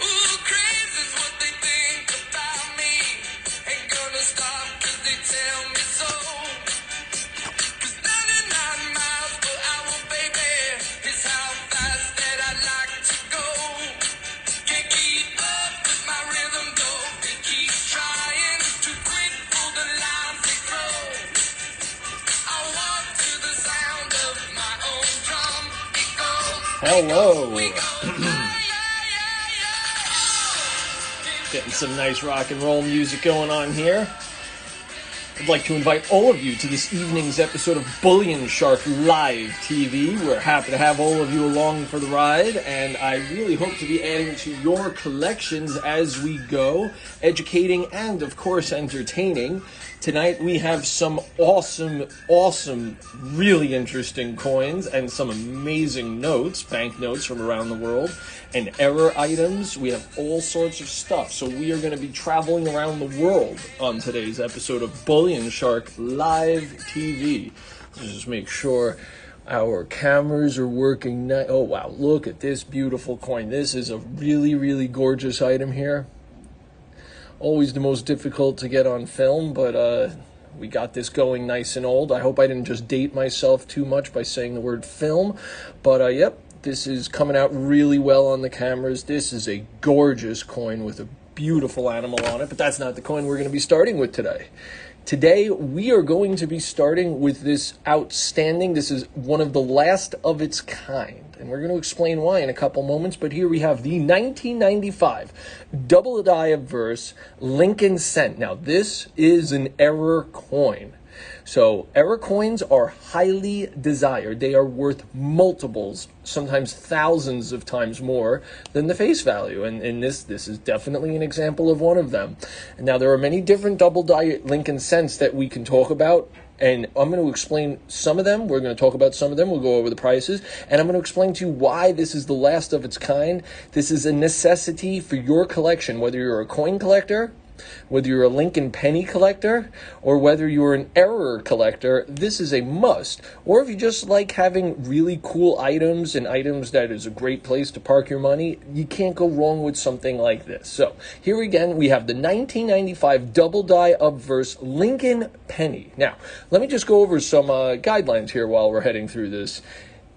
Ooh, crazy's what they think about me. Ain't gonna stop 'cause they tell me so. 'Cause 99 miles per hour, baby, is how fast that I like to go. Can't keep up with my rhythm though. They keep trying to quit for the lines they throw. I walk to the sound of my own drum. It goes. Hello. We go. Getting some nice rock and roll music going on here. I'd like to invite all of you to this evening's episode of Bullion Shark Live TV. We're happy to have all of you along for the ride, and I really hope to be adding to your collections as we go, educating and, of course, entertaining. Tonight we have some awesome, really interesting coins and some amazing notes, banknotes from around the world, and error items. We have all sorts of stuff. So we are going to be traveling around the world on today's episode of Bullion Shark Live TV. Let's just make sure our cameras are working. Oh, wow. Look at this beautiful coin. This is a really, really gorgeous item here. Always the most difficult to get on film, but we got this going nice and old. I hope I didn't just date myself too much by saying the word film, but yep, this is coming out really well on the cameras. This is a gorgeous coin with a beautiful animal on it, but that's not the coin we're going to be starting with today. Today, we are going to be starting with this outstanding, this is one of the last of its kind, and we're going to explain why in a couple moments, but here we have the 1995 double die obverse Lincoln cent. Now, this is an error coin. So error coins are highly desired. They are worth multiples, sometimes thousands of times more than the face value. And this is definitely an example of one of them. And now there are many different double die Lincoln cents that we can talk about. And I'm going to explain some of them. We're going to talk about some of them. We'll go over the prices. And I'm going to explain to you why this is the last of its kind. This is a necessity for your collection, whether you're a coin collector, whether you're a Lincoln penny collector, or whether you're an error collector. This is a must. Or if you just like having really cool items and items that is a great place to park your money, you can't go wrong with something like this. So here again, we have the 1995 double die obverse Lincoln penny. Now, let me just go over some guidelines here while we're heading through this.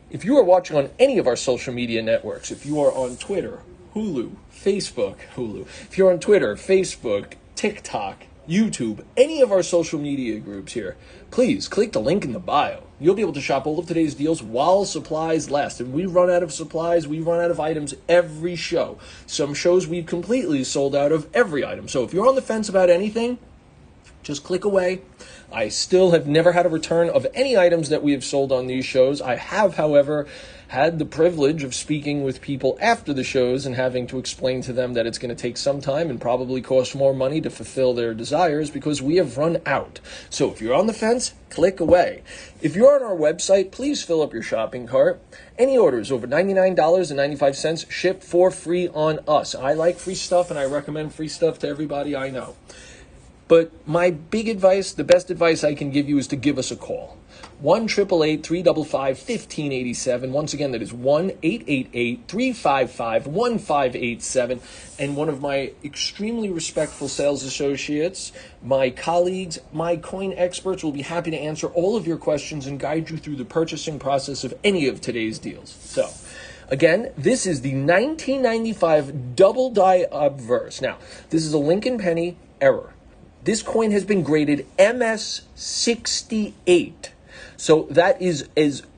If you are watching on any of our social media networks, if you are on Twitter, Facebook, if you're on Twitter, Facebook, TikTok, YouTube, any of our social media groups here, please click the link in the bio. You'll be able to shop all of today's deals while supplies last. And we run out of supplies, we run out of items every show. Some shows we've completely sold out of every item. So if you're on the fence about anything, just click away. I still have never had a return of any items that we have sold on these shows. I have, however, had the privilege of speaking with people after the shows and having to explain to them that it's going to take some time and probably cost more money to fulfill their desires because we have run out. So if you're on the fence, click away. If you're on our website, please fill up your shopping cart. Any orders over $99.95 ship for free on us. I like free stuff and I recommend free stuff to everybody I know. But my big advice, the best advice I can give you is to give us a call. 1-888-355-1587. Once again, that is 1-888-355-1587. And one of my extremely respectful sales associates, my colleagues, my coin experts will be happy to answer all of your questions and guide you through the purchasing process of any of today's deals. So, again, this is the 1995 double die obverse. Now, this is a Lincoln penny error. This coin has been graded MS 68. So that is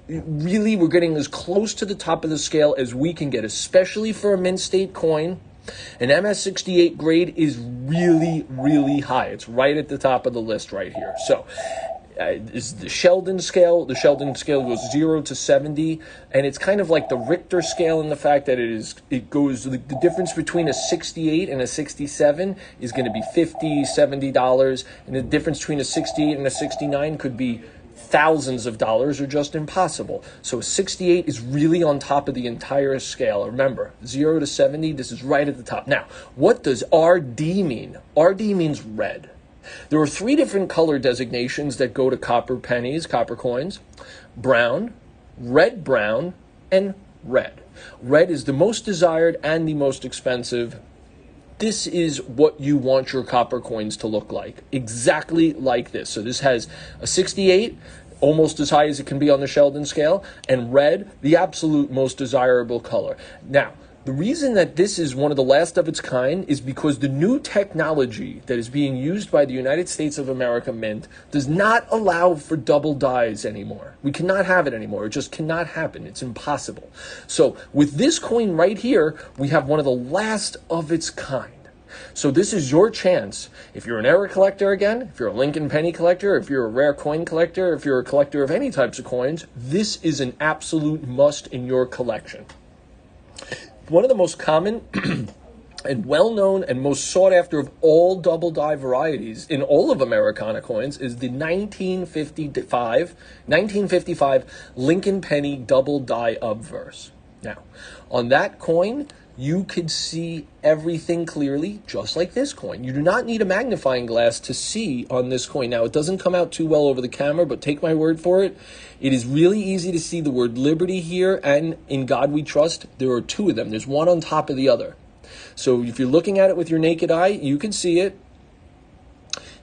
really, we're getting as close to the top of the scale as we can get, especially for a mint state coin. An MS 68 grade is really, really high. It's right at the top of the list right here. So is the Sheldon scale. The Sheldon scale goes 0 to 70, and it's kind of like the Richter scale in the fact that it goes, the difference between a 68 and a 67 is going to be $50, $70, and the difference between a 68 and a 69 could be thousands of dollars or just impossible. So 68 is really on top of the entire scale. Remember, 0 to 70, this is right at the top. Now, what does RD mean? RD means red. There are three different color designations that go to copper pennies, copper coins: brown, red brown, and red. Red is the most desired and the most expensive. This is what you want your copper coins to look like, exactly like this. So this has a 68, almost as high as it can be on the Sheldon scale, and red, the absolute most desirable color. Now, the reason that this is one of the last of its kind is because the new technology that is being used by the United States of America Mint does not allow for double dyes anymore. We cannot have it anymore. It just cannot happen. It's impossible. So with this coin right here, we have one of the last of its kind. So this is your chance. If you're an error collector again, if you're a Lincoln penny collector, if you're a rare coin collector, if you're a collector of any types of coins, this is an absolute must in your collection. One of the most common and well-known and most sought after of all double die varieties in all of Americana coins is the 1955 Lincoln penny double die obverse. Now, on that coin, you could see everything clearly, just like this coin. You do not need a magnifying glass to see on this coin. Now, it doesn't come out too well over the camera, but take my word for it. It is really easy to see the word liberty here, and in God we trust. There are two of them. There's one on top of the other. So if you're looking at it with your naked eye, you can see it.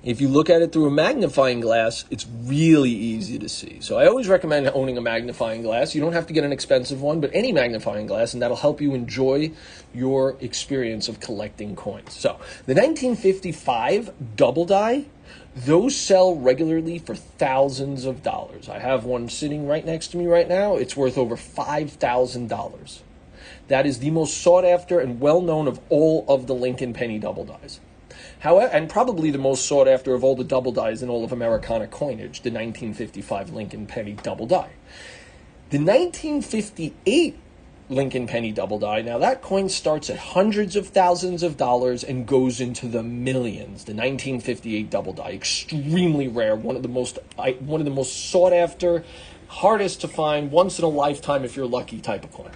If you look at it through a magnifying glass, it's really easy to see. So I always recommend owning a magnifying glass. You don't have to get an expensive one, but any magnifying glass, and that'll help you enjoy your experience of collecting coins. So the 1955 double die, those sell regularly for thousands of dollars. I have one sitting right next to me right now. It's worth over $5,000. That is the most sought after and well-known of all of the Lincoln penny double dies. However, and probably the most sought after of all the double dies in all of Americana coinage, the 1955 Lincoln penny double die. The 1958 Lincoln penny double die, now that coin starts at hundreds of thousands of dollars and goes into the millions. The 1958 double die, extremely rare, one of the most sought after, hardest to find, once in a lifetime if you're lucky type of coin.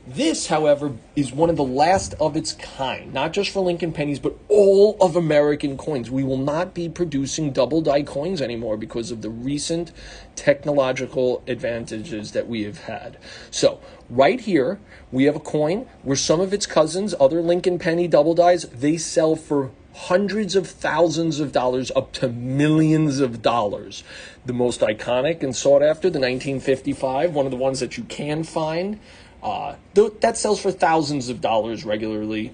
This, however, is one of the last of its kind, not just for Lincoln pennies, but all of American coins. We will not be producing double die coins anymore because of the recent technological advantages that we have had. So right here, we have a coin where some of its cousins, other Lincoln penny double dies, they sell for hundreds of thousands of dollars up to millions of dollars. The most iconic and sought after, the 1955, one of the ones that you can find, that sells for thousands of dollars regularly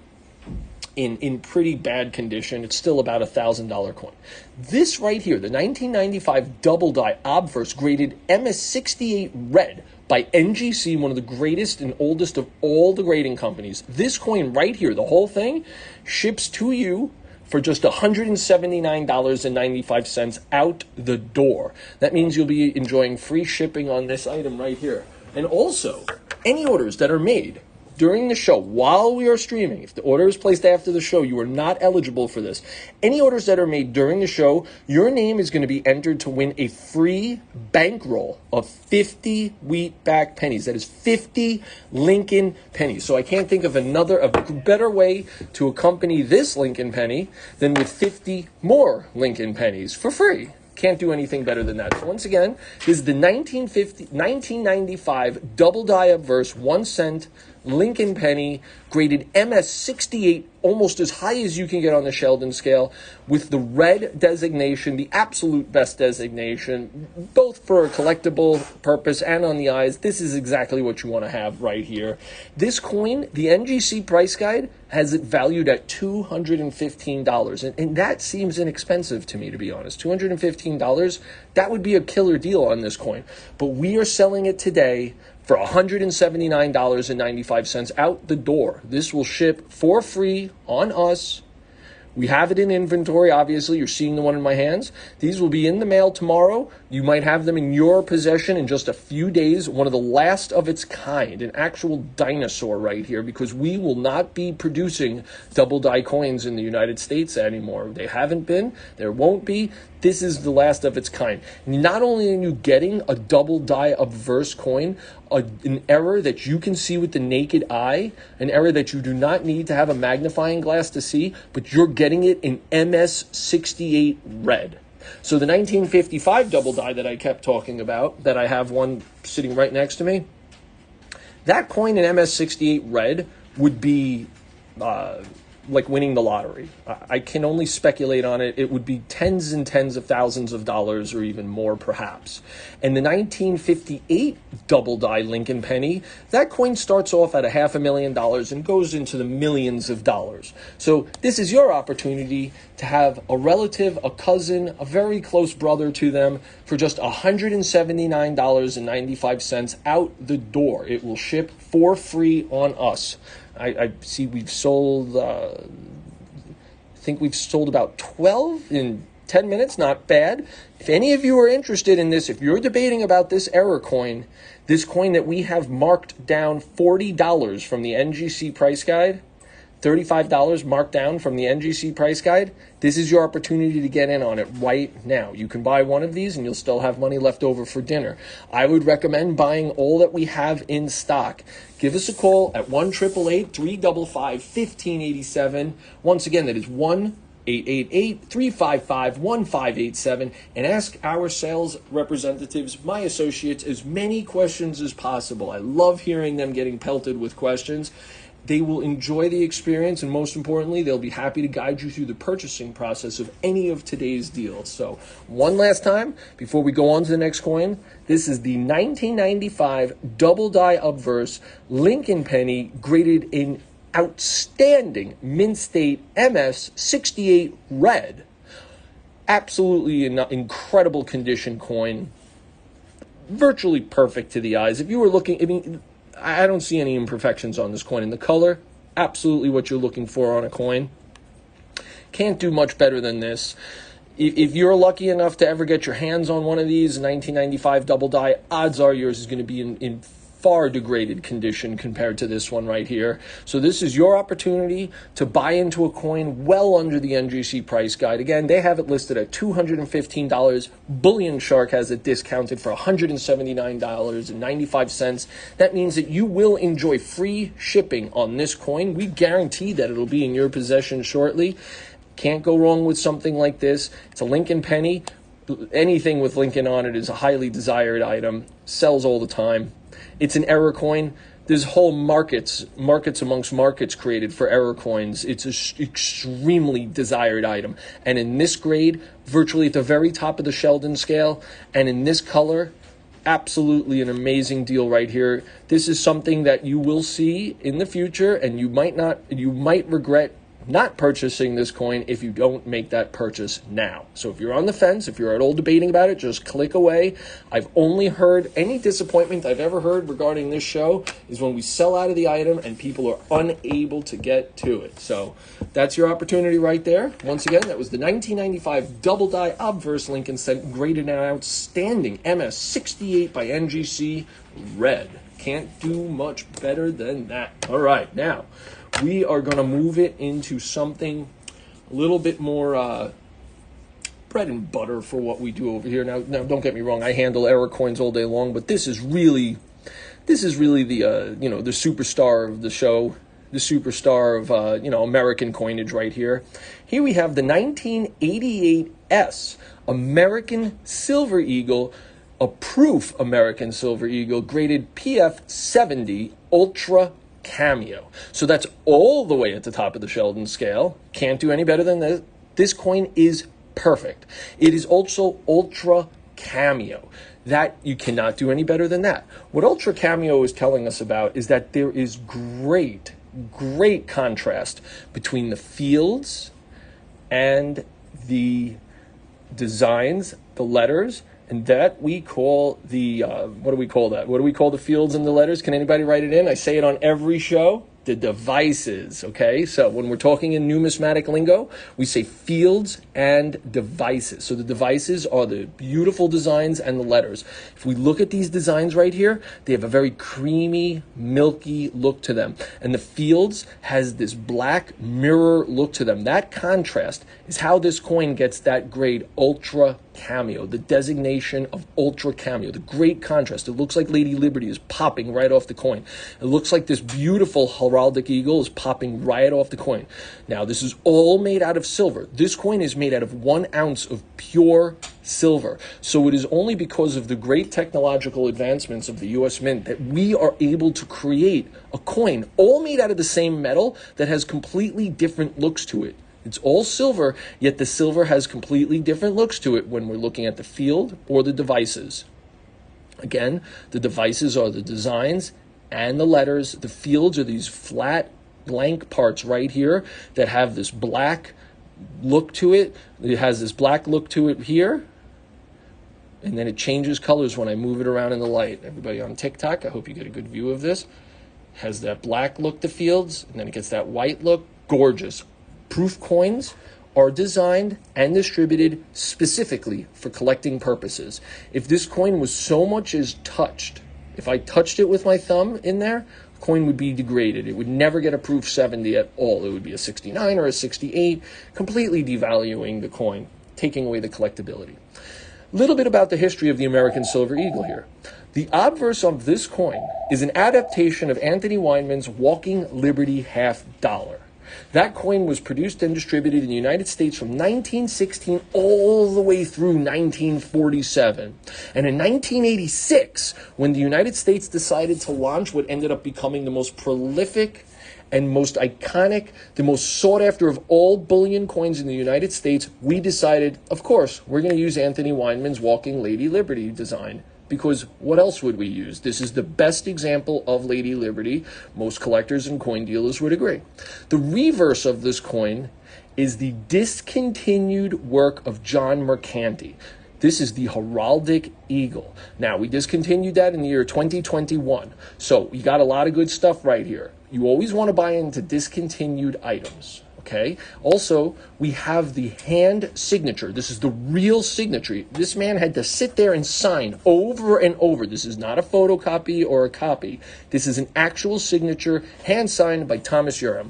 in pretty bad condition. It's still about $1,000 coin. This right here, the 1995 double die obverse graded MS68 red by NGC, one of the greatest and oldest of all the grading companies. This coin right here, the whole thing, ships to you for just $179.95 out the door. That means you'll be enjoying free shipping on this item right here. And also, any orders that are made during the show while we are streaming, if the order is placed after the show, you are not eligible for this. Any orders that are made during the show, your name is going to be entered to win a free bankroll of 50 wheatback pennies. That is 50 Lincoln pennies. So I can't think of a better way to accompany this Lincoln penny than with 50 more Lincoln pennies for free. Can't do anything better than that. So once again, this is the 1995 double die obverse 1 cent Lincoln penny, graded MS68, almost as high as you can get on the Sheldon scale, with the red designation, the absolute best designation, both for a collectible purpose and on the eyes. This is exactly what you want to have right here. This coin, the NGC price guide, has it valued at $215, and that seems inexpensive to me, to be honest. $215, that would be a killer deal on this coin. But we are selling it today for $179.95 out the door. This will ship for free on us. We have it in inventory, obviously. You're seeing the one in my hands. These will be in the mail tomorrow. You might have them in your possession in just a few days. One of the last of its kind, an actual dinosaur right here, because we will not be producing double die coins in the United States anymore. They haven't been. There won't be. This is the last of its kind. Not only are you getting a double die obverse coin, an error that you can see with the naked eye, an error that you do not need to have a magnifying glass to see, but you're getting it in MS68 red. So the 1955 double die that I kept talking about, that I have one sitting right next to me, That coin in MS68 red would be like winning the lottery. I can only speculate on it. It would be tens and tens of thousands of dollars or even more perhaps. And the 1958 double die Lincoln penny, that coin starts off at $500,000 and goes into the millions of dollars. So this is your opportunity to have a relative, a cousin, a very close brother to them for just $179.95 out the door. It will ship for free on us. I see we've sold, I think we've sold about 12 in 10 minutes. Not bad. If any of you are interested in this, if you're debating about this error coin, this coin that we have marked down $40 from the NGC price guide, $35 marked down from the NGC price guide, this is your opportunity to get in on it right now. You can buy one of these and you'll still have money left over for dinner. I would recommend buying all that we have in stock. Give us a call at 1-888-355-1587. Once again, that is 1-888-355-1587, and ask our sales representatives, my associates, as many questions as possible. I love hearing them getting pelted with questions. They will enjoy the experience, and most importantly, they'll be happy to guide you through the purchasing process of any of today's deals. So one last time, before we go on to the next coin, this is the 1995 double die obverse Lincoln penny, graded in outstanding mint state MS68 red. Absolutely an incredible condition coin. Virtually perfect to the eyes. If you were looking, I mean, I don't see any imperfections on this coin. In the color, absolutely what you're looking for on a coin. Can't do much better than this. If you're lucky enough to ever get your hands on one of these 1995 double die, odds are yours is going to be in far degraded condition compared to this one right here. So this is your opportunity to buy into a coin well under the NGC price guide. Again, they have it listed at $215. Bullion Shark has it discounted for $179.95. That means that you will enjoy free shipping on this coin. We guarantee that it'll be in your possession shortly. Can't go wrong with something like this. It's a Lincoln penny. Anything with Lincoln on it is a highly desired item. Sells all the time. It's an error coin. There's whole markets amongst markets created for error coins. It's an extremely desired item. And in this grade, virtually at the very top of the Sheldon scale, and in this color, absolutely an amazing deal right here. This is something that you will see in the future, and you might regret not purchasing this coin if you don't make that purchase now. So if you're on the fence, if you're at all debating about it, just click away. I've only heard, any disappointment I've ever heard regarding this show is when we sell out of the item and people are unable to get to it. So that's your opportunity right there. Once again, that was the 1995 double die obverse Lincoln cent, graded an outstanding MS68 by NGC red. Can't do much better than that. All right, now we are going to move it into something a little bit more bread and butter for what we do over here. Now, don't get me wrong, I handle error coins all day long, but this is really the the superstar of the show, the superstar of American coinage right here. Here we have the 1988 S American Silver Eagle, a proof American Silver Eagle, graded PF 70 Ultra Cameo. So that's all the way at the top of the Sheldon scale. Can't do any better than this. This coin is perfect. It is also Ultra Cameo. That, you cannot do any better than that. What Ultra Cameo is telling us about is that there is great contrast between the fields and the designs, the letters, and that we call the, what do we call that? What do we call the fields and the letters? Can anybody write it in? I say it on every show. The devices, okay? So when we're talking in numismatic lingo, we say fields and devices. So the devices are the beautiful designs and the letters. If we look at these designs right here, they have a very creamy, milky look to them. And the fields has this black mirror look to them. That contrast is how this coin gets that grade Ultra Cameo, the designation of Ultra Cameo, the great contrast. It looks like Lady Liberty is popping right off the coin. It looks like this beautiful heraldic eagle is popping right off the coin. Now, this is all made out of silver. This coin is made out of 1 ounce of pure silver. So it is only because of the great technological advancements of the U.S. Mint that we are able to create a coin all made out of the same metal that has completely different looks to it. It's all silver, yet the silver has completely different looks to it when we're looking at the field or the devices. Again, the devices are the designs and the letters. The fields are these flat, blank parts right here that have this black look to it. It has this black look to it here, and then it changes colors when I move it around in the light. Everybody on TikTok, I hope you get a good view of this. It has that black look to fields, and then it gets that white look. Gorgeous. Proof coins are designed and distributed specifically for collecting purposes. If this coin was so much as touched, if I touched it with my thumb in there, the coin would be degraded. It would never get a proof 70 at all. It would be a 69 or a 68, completely devaluing the coin, taking away the collectability. A little bit about the history of the American Silver Eagle here. The obverse of this coin is an adaptation of Anthony Weinman's Walking Liberty half dollar. That coin was produced and distributed in the United States from 1916 all the way through 1947. And in 1986, when the United States decided to launch what ended up becoming the most prolific and most iconic, the most sought after of all bullion coins in the United States, we decided, of course, we're going to use Anthony Weinman's Walking Lady Liberty design. Because what else would we use? This is the best example of Lady Liberty. Most collectors and coin dealers would agree. The reverse of this coin is the discontinued work of John Mercanti. This is the heraldic eagle. Now, we discontinued that in the year 2021. So you got a lot of good stuff right here. You always want to buy into discontinued items. Okay. Also, we have the hand signature. This is the real signature. This man had to sit there and sign over and over. This is not a photocopy or a copy. This is an actual signature, hand signed by Thomas Urim.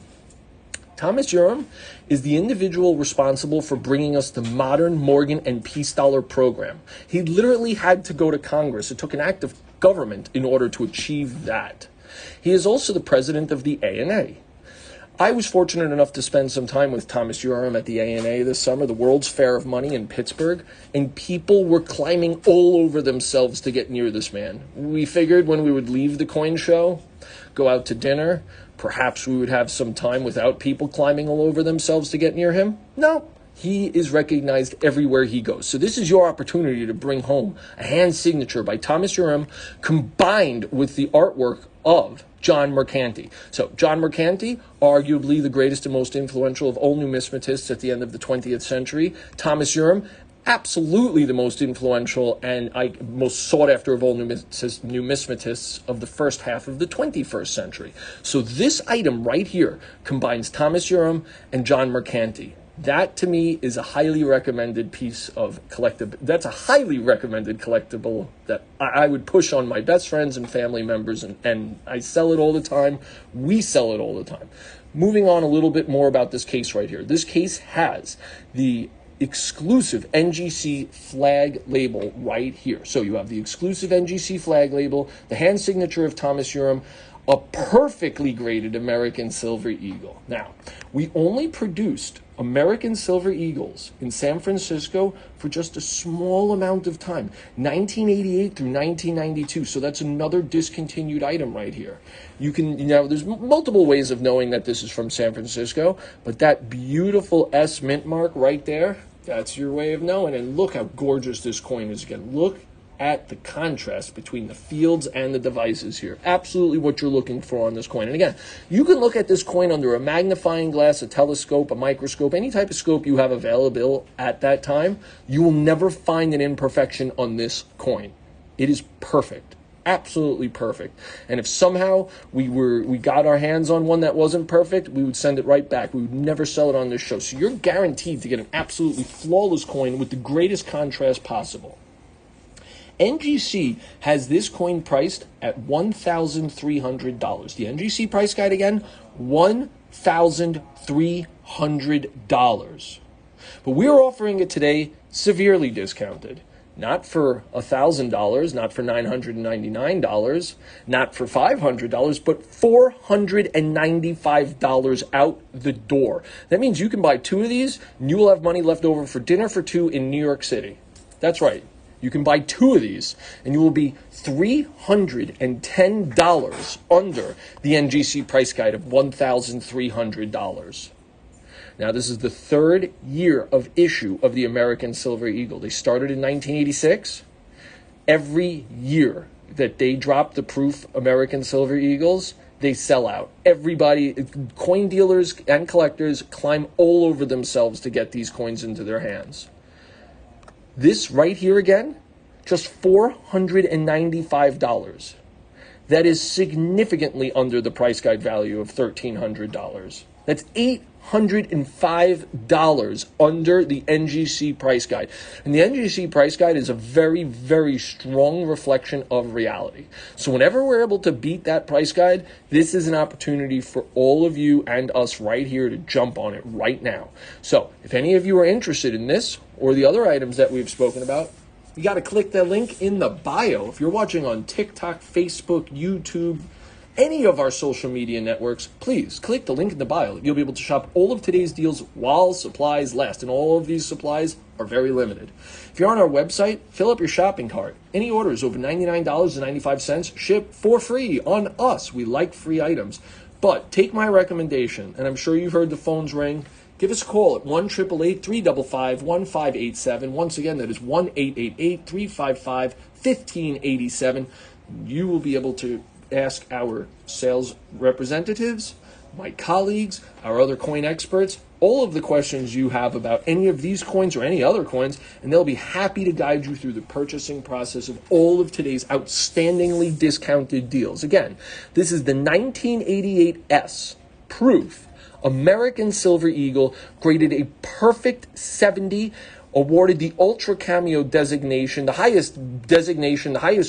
Thomas Urim is the individual responsible for bringing us the modern Morgan and Peace Dollar program. He literally had to go to Congress. It took an act of government in order to achieve that. He is also the president of the ANA. I was fortunate enough to spend some time with Thomas Urim at the ANA this summer, the World's Fair of Money in Pittsburgh, and people were climbing all over themselves to get near this man. We figured when we would leave the coin show, go out to dinner, perhaps we would have some time without people climbing all over themselves to get near him. No, he is recognized everywhere he goes. So this is your opportunity to bring home a hand signature by Thomas Urim combined with the artwork of John Mercanti. So John Mercanti, arguably the greatest and most influential of all numismatists at the end of the 20th century. Thomas Urim, absolutely the most influential and most sought after of all numismatists of the first half of the 21st century. So this item right here combines Thomas Urim and John Mercanti. That, to me, is a highly recommended piece of collectible. That's a highly recommended collectible that I would push on my best friends and family members, and I sell it all the time. We sell it all the time. Moving on a little bit more about this case right here. This case has the exclusive NGC flag label right here. So you have the exclusive NGC flag label, the hand signature of Thomas Urim, a perfectly graded American Silver Eagle. Now, we only produced American Silver Eagles in San Francisco for just a small amount of time, 1988 through 1992. So that's another discontinued item right here. There's multiple ways of knowing that this is from San Francisco, but that beautiful S mint mark right there, that's your way of knowing. And look how gorgeous this coin is again. Look at the contrast between the fields and the devices here. Absolutely what you're looking for on this coin. And again, you can look at this coin under a magnifying glass, a telescope, a microscope, any type of scope you have available at that time. You will never find an imperfection on this coin. It is perfect. Absolutely perfect. And if somehow we got our hands on one that wasn't perfect, we would send it right back. We would never sell it on this show. So you're guaranteed to get an absolutely flawless coin with the greatest contrast possible. NGC has this coin priced at $1,300. The NGC price guide again, $1,300. But we're offering it today severely discounted. Not for $1,000, not for $999, not for $500, but $495 out the door. That means you can buy 2 of these, and you will have money left over for dinner for 2 in New York City. That's right. You can buy 2 of these, and you will be $310 under the NGC price guide of $1,300. Now, this is the 3rd year of issue of the American Silver Eagle. They started in 1986. Every year that they drop the proof American Silver Eagles, they sell out. Everybody, coin dealers and collectors, climb all over themselves to get these coins into their hands. This right here again, just $495. That is significantly under the price guide value of $1,300. That's $805 under the NGC price guide. And the NGC price guide is a very, very strong reflection of reality. So whenever we're able to beat that price guide, this is an opportunity for all of you and us right here to jump on it right now. So if any of you are interested in this or the other items that we've spoken about, you got to click the link in the bio. If you're watching on TikTok, Facebook, YouTube, any of our social media networks, please click the link in the bio. You'll be able to shop all of today's deals while supplies last, and all of these supplies are very limited. If you're on our website, fill up your shopping cart. Any orders over $99.95 ship for free on us. We like free items. But take my recommendation, and I'm sure you've heard the phones ring. Give us a call at 1-888-355-1587. Once again, that is 1-888-355-1587. You will be able to ask our sales representatives, my colleagues, our other coin experts, all of the questions you have about any of these coins or any other coins, and they'll be happy to guide you through the purchasing process of all of today's outstandingly discounted deals. Again, this is the 1988S proof American Silver Eagle, graded a perfect 70, awarded the Ultra Cameo designation, the highest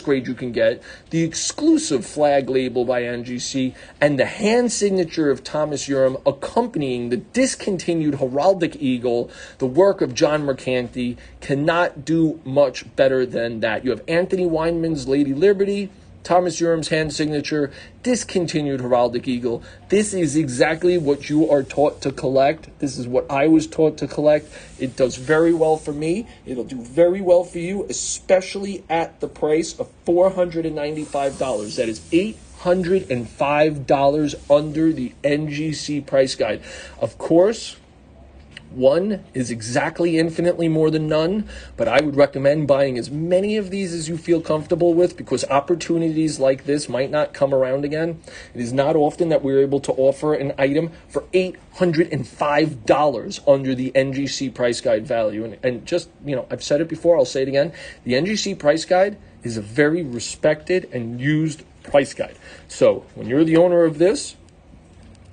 grade you can get, the exclusive flag label by NGC, and the hand signature of Thomas Urim accompanying the discontinued heraldic eagle, the work of John Mercanti. Cannot do much better than that. You have Anthony Weinman's Lady Liberty, Thomas Urim's hand signature, discontinued heraldic eagle. This is exactly what you are taught to collect. This is what I was taught to collect. It does very well for me. It'll do very well for you, especially at the price of $495. That is $805 under the NGC price guide. Of course, one is exactly infinitely more than none, but I would recommend buying as many of these as you feel comfortable with, because opportunities like this might not come around again. It is not often that we're able to offer an item for $805 under the NGC price guide value. And just, I've said it before, I'll say it again. The NGC price guide is a very respected and used price guide. So when you're the owner of this,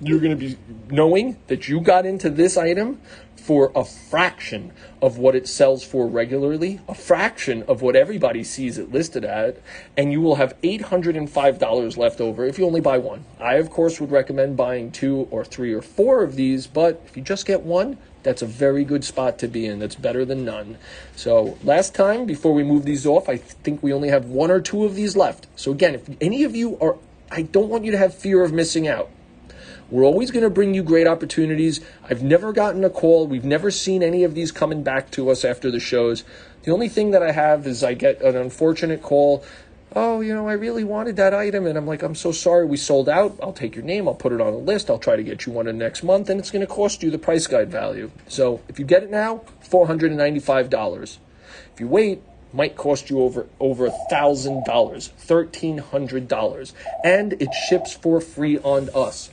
you're going to be knowing that you got into this item for a fraction of what it sells for regularly, a fraction of what everybody sees it listed at, and you will have $805 left over if you only buy one. I, of course, would recommend buying 2 or 3 or 4 of these, but if you just get one, that's a very good spot to be in. That's better than none. So last time, before we move these off, I think we only have 1 or 2 of these left. So again, if any of you are, I don't want you to have fear of missing out. We're always going to bring you great opportunities. I've never gotten a call. We've never seen any of these coming back to us after the shows. The only thing that I have is I get an unfortunate call. Oh, I really wanted that item. And I'm like, I'm so sorry, we sold out. I'll take your name. I'll put it on a list. I'll try to get you one in next month. And it's going to cost you the price guide value. So if you get it now, $495. If you wait, might cost you over $1,000, $1,300. And it ships for free on us.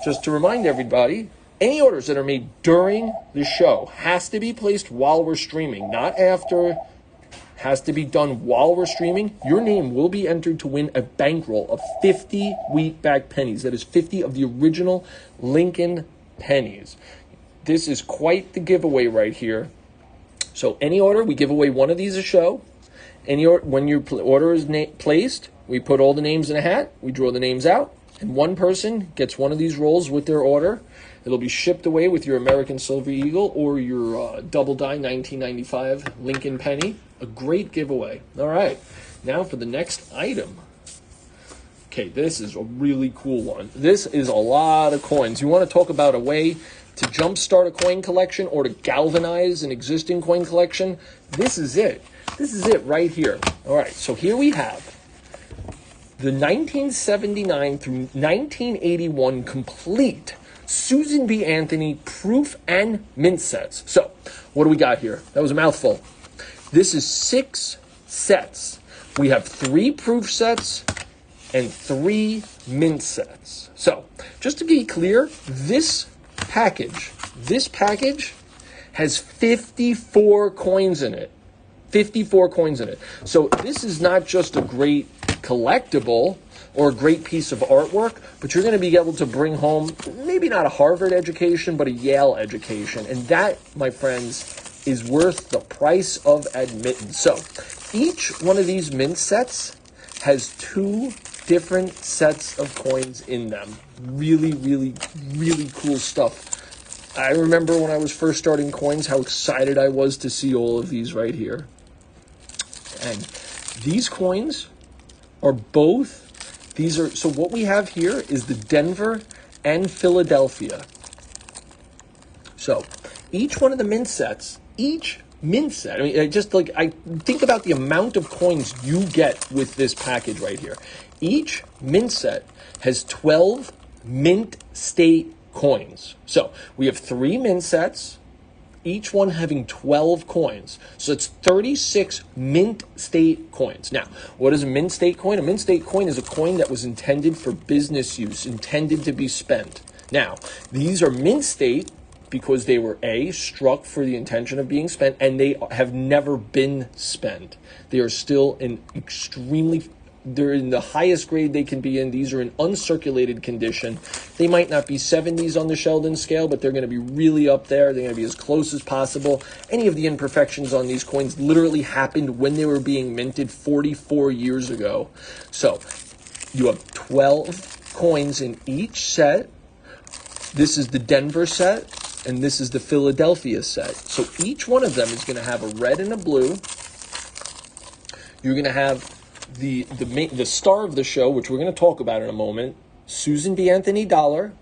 Just to remind everybody, any orders that are made during the show has to be placed while we're streaming, not after. Has to be done while we're streaming. Your name will be entered to win a bankroll of 50 wheatback pennies. That is 50 of the original Lincoln pennies. This is quite the giveaway right here. So any order, we give away one of these a show. When your order is placed, we put all the names in a hat. We draw the names out. And one person gets one of these rolls with their order. It'll be shipped away with your American Silver Eagle or your Double Die 1995 Lincoln Penny. A great giveaway. All right, now for the next item. Okay, this is a really cool one. This is a lot of coins. You want to talk about a way to jumpstart a coin collection or to galvanize an existing coin collection? This is it. This is it right here. All right, so here we have the 1979 through 1981 complete Susan B. Anthony proof and mint sets. So, what do we got here? That was a mouthful. This is 6 sets. We have 3 proof sets and 3 mint sets. So, just to be clear, this package has 54 coins in it. 54 coins in it. So this is not just a great collectible or a great piece of artwork, but you're going to be able to bring home maybe not a Harvard education, but a Yale education. And that, my friends, is worth the price of admittance. So each one of these mint sets has 2 different sets of coins in them. Really, really, really cool stuff. I remember when I was first starting coins, how excited I was to see all of these right here. And these coins are both, so what we have here is the Denver and Philadelphia. So each one of the mint sets, each mint set, I think about the amount of coins you get with this package right here. Each mint set has 12 mint state coins. So we have 3 mint sets, each one having 12 coins. So it's 36 mint state coins. Now, what is a mint state coin? A mint state coin is a coin that was intended for business use, intended to be spent. Now, these are mint state because they were struck for the intention of being spent, and they have never been spent. They are still they're in the highest grade they can be in. These are in uncirculated condition. They might not be 70s on the Sheldon scale, but they're going to be really up there. They're going to be as close as possible. Any of the imperfections on these coins literally happened when they were being minted 44 years ago. So you have 12 coins in each set. This is the Denver set, and this is the Philadelphia set. So each one of them is going to have a red and a blue. You're going to have the star of the show, which we're going to talk about in a moment, Susan B. Anthony dollar.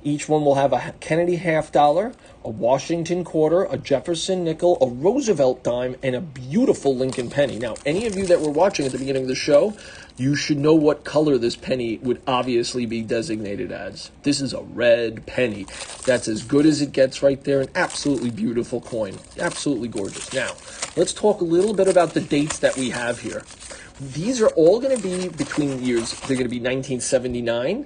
Each one will have a Kennedy half dollar, a Washington quarter, a Jefferson nickel, a Roosevelt dime, and a beautiful Lincoln penny. Now, any of you that were watching at the beginning of the show, you should know what color this penny would obviously be designated as. This is a red penny. That's as good as it gets right there. An absolutely beautiful coin. Absolutely gorgeous. Now, let's talk a little bit about the dates that we have here. These are all going to be between years. They're going to be 1979,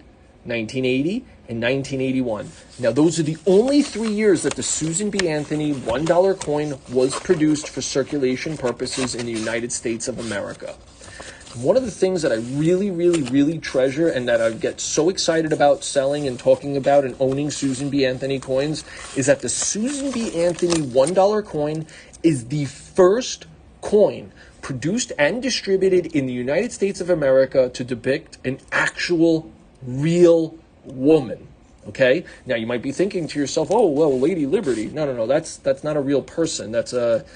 1980, and 1981. Now, those are the only 3 years that the Susan B. Anthony $1 coin was produced for circulation purposes in the United States of America. One of the things that I really, really, really treasure and that I get so excited about selling and talking about and owning Susan B. Anthony coins is that the Susan B. Anthony $1 coin is the first coin produced and distributed in the United States of America to depict an actual, real woman. Okay? Now, you might be thinking to yourself, oh, well, Lady Liberty. No, that's not a real person. That's a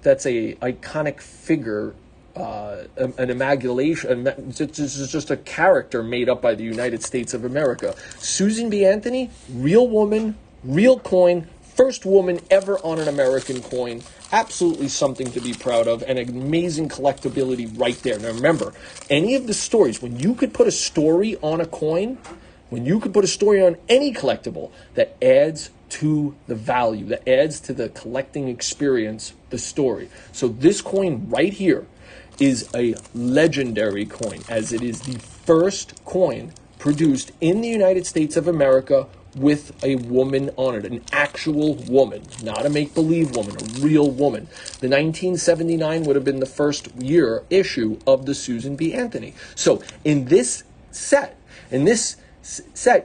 iconic figure, an amalgamation. This is just a character made up by the United States of America. Susan B. Anthony, real woman, real coin, first woman ever on an American coin. Absolutely something to be proud of, and amazing collectability right there. Now remember, any of the stories, when you could put a story on a coin, when you could put a story on any collectible, that adds to the value, that adds to the collecting experience, the story. So this coin right here is a legendary coin, as it is the first coin produced in the United States of America with a woman on it, an actual woman, not a make-believe woman, a real woman. The 1979 would have been the first year issue of the Susan B. Anthony. So in this set,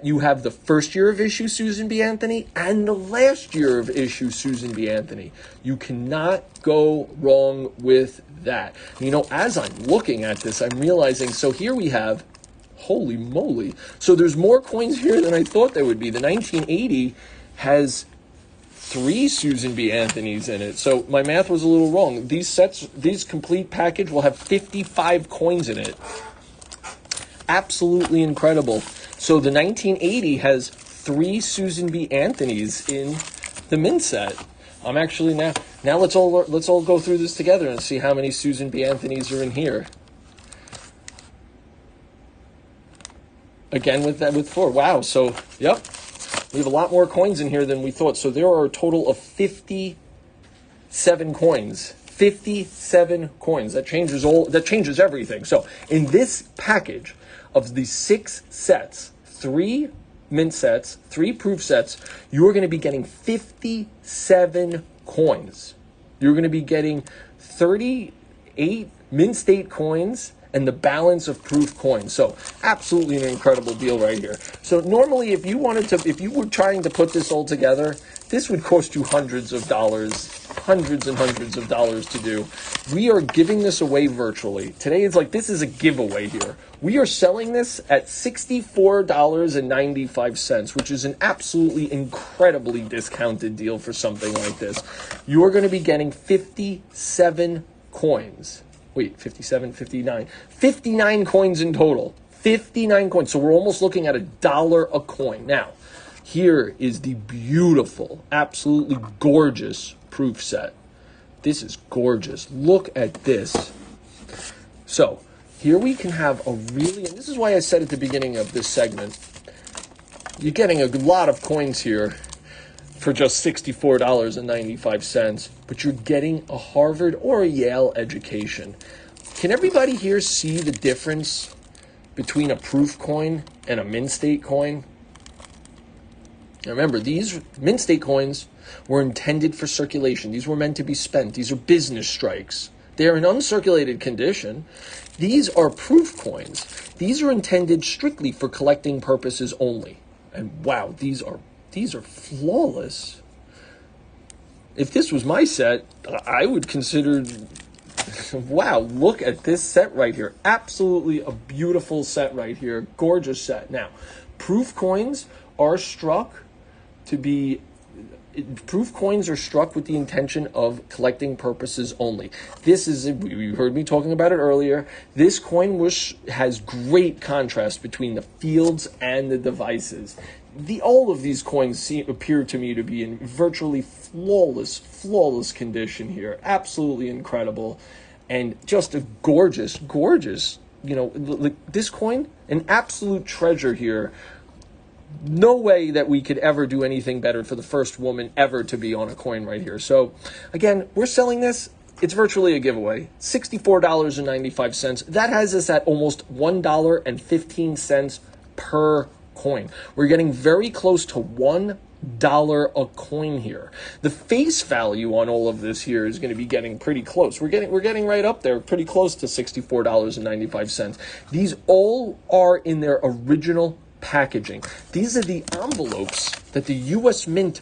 you have the first year of issue Susan B. Anthony and the last year of issue Susan B. Anthony. You cannot go wrong with that. You know, as I'm looking at this, I'm realizing, so here we have, Holy moly. So there's more coins here than I thought there would be. The 1980 has 3 Susan B. Anthony's in it. So my math was a little wrong. These sets, these complete package will have 55 coins in it. Absolutely incredible. So the 1980 has 3 Susan B. Anthony's in the mint set. I'm actually now let's all go through this together and see how many Susan B. Anthony's are in here. Again with 4. Wow. So yep, we have a lot more coins in here than we thought. So there are a total of 57 coins. 57 coins. That changes everything. So in this package of the 6 sets, 3 mint sets, 3 proof sets, you're going to be getting 57 coins. You're going to be getting 38 mint state coins and the balance of proof coins. So absolutely an incredible deal right here. So normally if you were trying to put this all together, this would cost you hundreds and hundreds of dollars to do. We are giving this away virtually. Today is this is a giveaway here. We are selling this at $64.95, which is an absolutely incredibly discounted deal for something like this. You are going to be getting 57 coins. Wait, 57, 59. 59 coins in total. 59 coins. So we're almost looking at $1 a coin. Now, here is the beautiful, absolutely gorgeous proof set. This is gorgeous. Look at this. So here we can have and this is why I said at the beginning of this segment, you're getting a lot of coins here for just $64.95, but you're getting a Harvard or a Yale education. Can everybody here see the difference between a proof coin and a mint state coin? Now remember, these mint state coins were intended for circulation. These were meant to be spent. These are business strikes. They are in uncirculated condition. These are proof coins. These are intended strictly for collecting purposes only. And wow, these are flawless. If this was my set, I would consider, wow, look at this set right here. Absolutely a beautiful set right here. Gorgeous set. Now, proof coins are struck with the intention of collecting purposes only. You heard me talking about it earlier. This coin has great contrast between the fields and the devices. All of these coins appear to me to be in virtually flawless condition here. Absolutely incredible. And just a gorgeous, this coin, an absolute treasure here. No way that we could ever do anything better for the first woman ever to be on a coin right here. So, again, we're selling this. It's virtually a giveaway. $64.95. That has us at almost $1.15 per coin. We're getting very close to $1 a coin here. The face value on all of this here is going to be getting pretty close. We're getting right up there, pretty close to $64.95. These all are in their original packaging. These are the envelopes that the U.S. Mint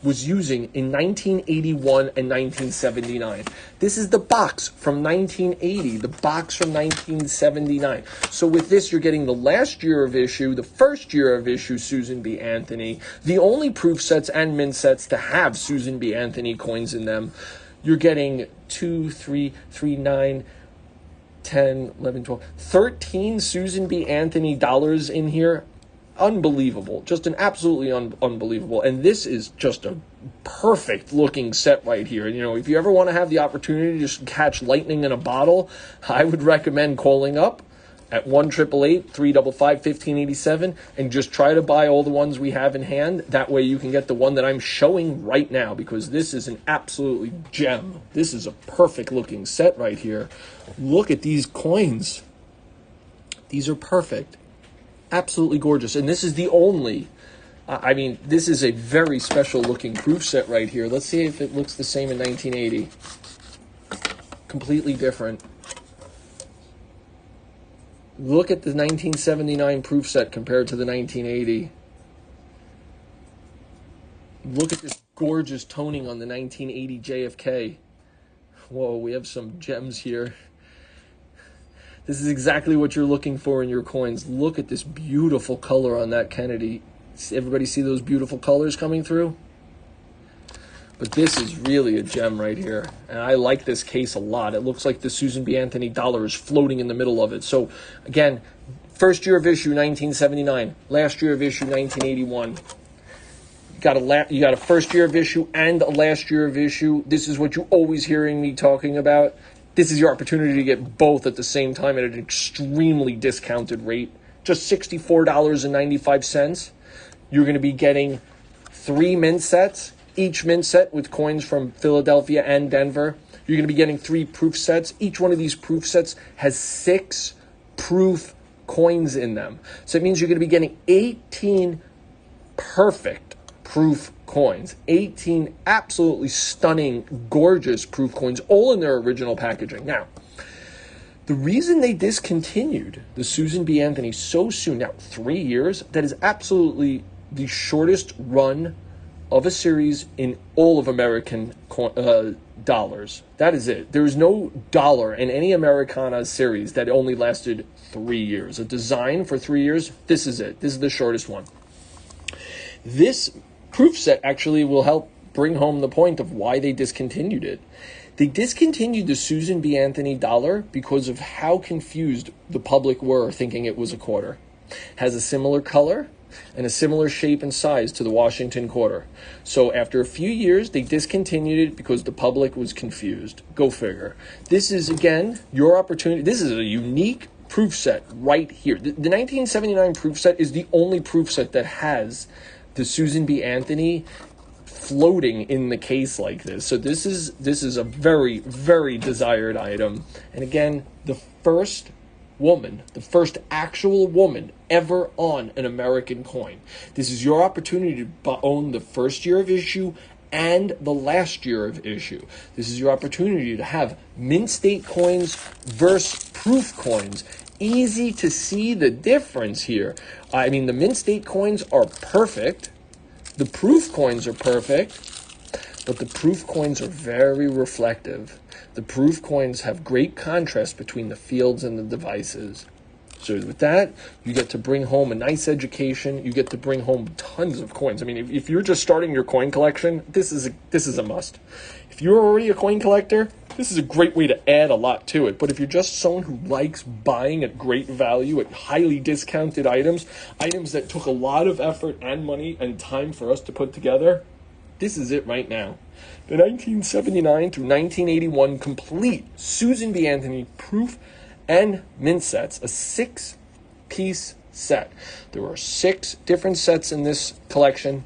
was using in 1981 and 1979. This is the box from 1980, the box from 1979. So with this, you're getting the last year of issue, the first year of issue Susan B. Anthony, the only proof sets and mint sets to have Susan B. Anthony coins in them. You're getting 2, 3, 9, 10, 11, 12, 13 Susan B. Anthony dollars in here. Unbelievable. Just an absolutely unbelievable. And this is just a perfect looking set right here. If you ever want to have the opportunity to just catch lightning in a bottle, I would recommend calling up at 1-888-355-1587 and just try to buy all the ones we have in hand. That way you can get the one that I'm showing right now, because this is an absolutely gem. This is a perfect looking set right here. Look at these coins. These are perfect. Absolutely gorgeous. And this is the only, this is a very special looking proof set right here. Let's see if it looks the same in 1980. Completely different. Look at the 1979 proof set compared to the 1980. Look at this gorgeous toning on the 1980 JFK. Whoa, we have some gems here. This is exactly what you're looking for in your coins. Look at this beautiful color on that Kennedy. Everybody see those beautiful colors coming through? But this is really a gem right here. And I like this case a lot. It looks like the Susan B. Anthony dollar is floating in the middle of it. So, again, first year of issue, 1979. Last year of issue, 1981. You got a first year of issue and a last year of issue. This is what you always hearing me talking about. This is your opportunity to get both at the same time at an extremely discounted rate. Just $64.95. You're going to be getting 3 mint sets. Each mint set with coins from Philadelphia and Denver. You're going to be getting 3 proof sets. Each one of these proof sets has 6 proof coins in them. So it means you're going to be getting 18 perfect proof coins. 18 absolutely stunning, gorgeous proof coins, all in their original packaging. Now, the reason they discontinued the Susan B. Anthony so soon, now 3 years, that is absolutely the shortest run of a series in all of American dollars. That is it. There is no dollar in any Americana series that only lasted 3 years. A design for 3 years, this is it. This is the shortest one. This proof set actually will help bring home the point of why they discontinued it. They discontinued the Susan B. Anthony dollar because of how confused the public were thinking it was a quarter. Has a similar color and a similar shape and size to the Washington quarter. So after a few years, they discontinued it because the public was confused. Go figure. This is, again, your opportunity. This is a unique proof set right here. The 1979 proof set is the only proof set that has the Susan B. Anthony floating in the case like this. So this is a very, very desired item. And again, the first actual woman ever on an American coin. This is your opportunity to own the first year of issue and the last year of issue. This is your opportunity to have mint state coins versus proof coins. Easy to see the difference here. I mean, the mint state coins are perfect. The proof coins are perfect. But the proof coins are very reflective. The proof coins have great contrast between the fields and the devices. So with that, you get to bring home a nice education. You get to bring home tons of coins. I mean, if you're just starting your coin collection, this is a must. If you're already a coin collector, this is a great way to add a lot to it. But if you're just someone who likes buying at great value, at highly discounted items that took a lot of effort and money and time for us to put together, this is it right now. The 1979 through 1981 complete Susan B. Anthony proof and mint sets, a 6-piece set. There are 6 different sets in this collection,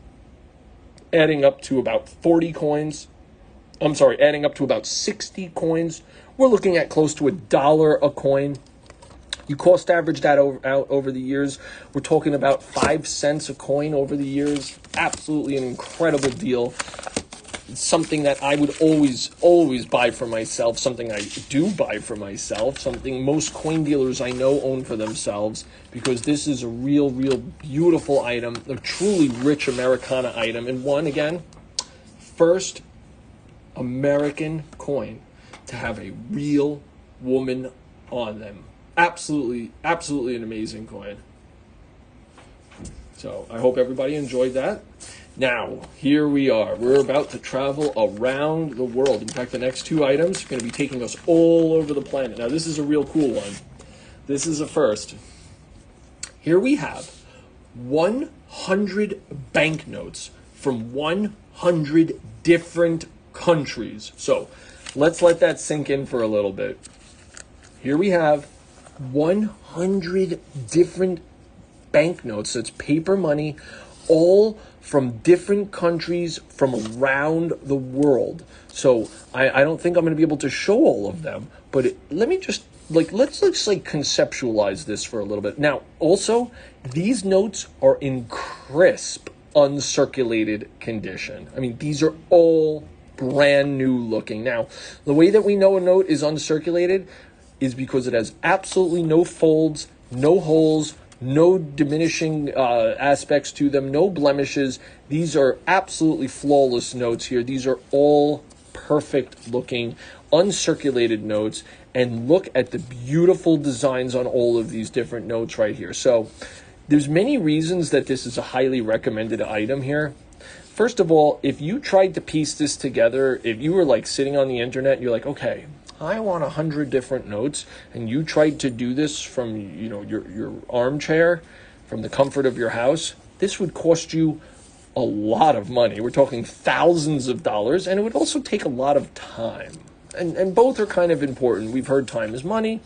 adding up to about 40 coins. Adding up to about 60 coins. We're looking at close to $1 a coin. You cost average that out over the years. We're talking about 5 cents a coin over the years. Absolutely an incredible deal. It's something that I would always buy for myself. Something I do buy for myself. Something most coin dealers I know own for themselves. Because this is a real beautiful item. A truly rich Americana item. And one, again, first American coin to have a real woman on them. Absolutely an amazing coin. So I hope everybody enjoyed that. Now, here we are. We're about to travel around the world. In fact, the next 2 items are going to be taking us all over the planet. Now, this is a real cool one. This is a first. Here we have 100 banknotes from 100 different countries. So let's let that sink in for a little bit. Here we have 100 different banknotes. That's paper money, all from different countries from around the world. So I don't think I'm going to be able to show all of them, but let's just conceptualize this for a little bit. Now, also, these notes are in crisp, uncirculated condition. I mean, these are all brand new looking. Now, the way that we know a note is uncirculated is because it has absolutely no folds, no holes, no diminishing aspects to them, no blemishes. These are absolutely flawless notes here. These are all perfect looking, uncirculated notes, and look at the beautiful designs on all of these different notes right here. So there's many reasons that this is a highly recommended item here. First of all, if you tried to piece this together, if you were like sitting on the internet and you're like, okay, I want 100 different notes, and you tried to do this from, you know, your armchair, from the comfort of your house, this would cost you a lot of money. We're talking thousands of dollars, and it would also take a lot of time. And both are kind of important. We've heard time is money,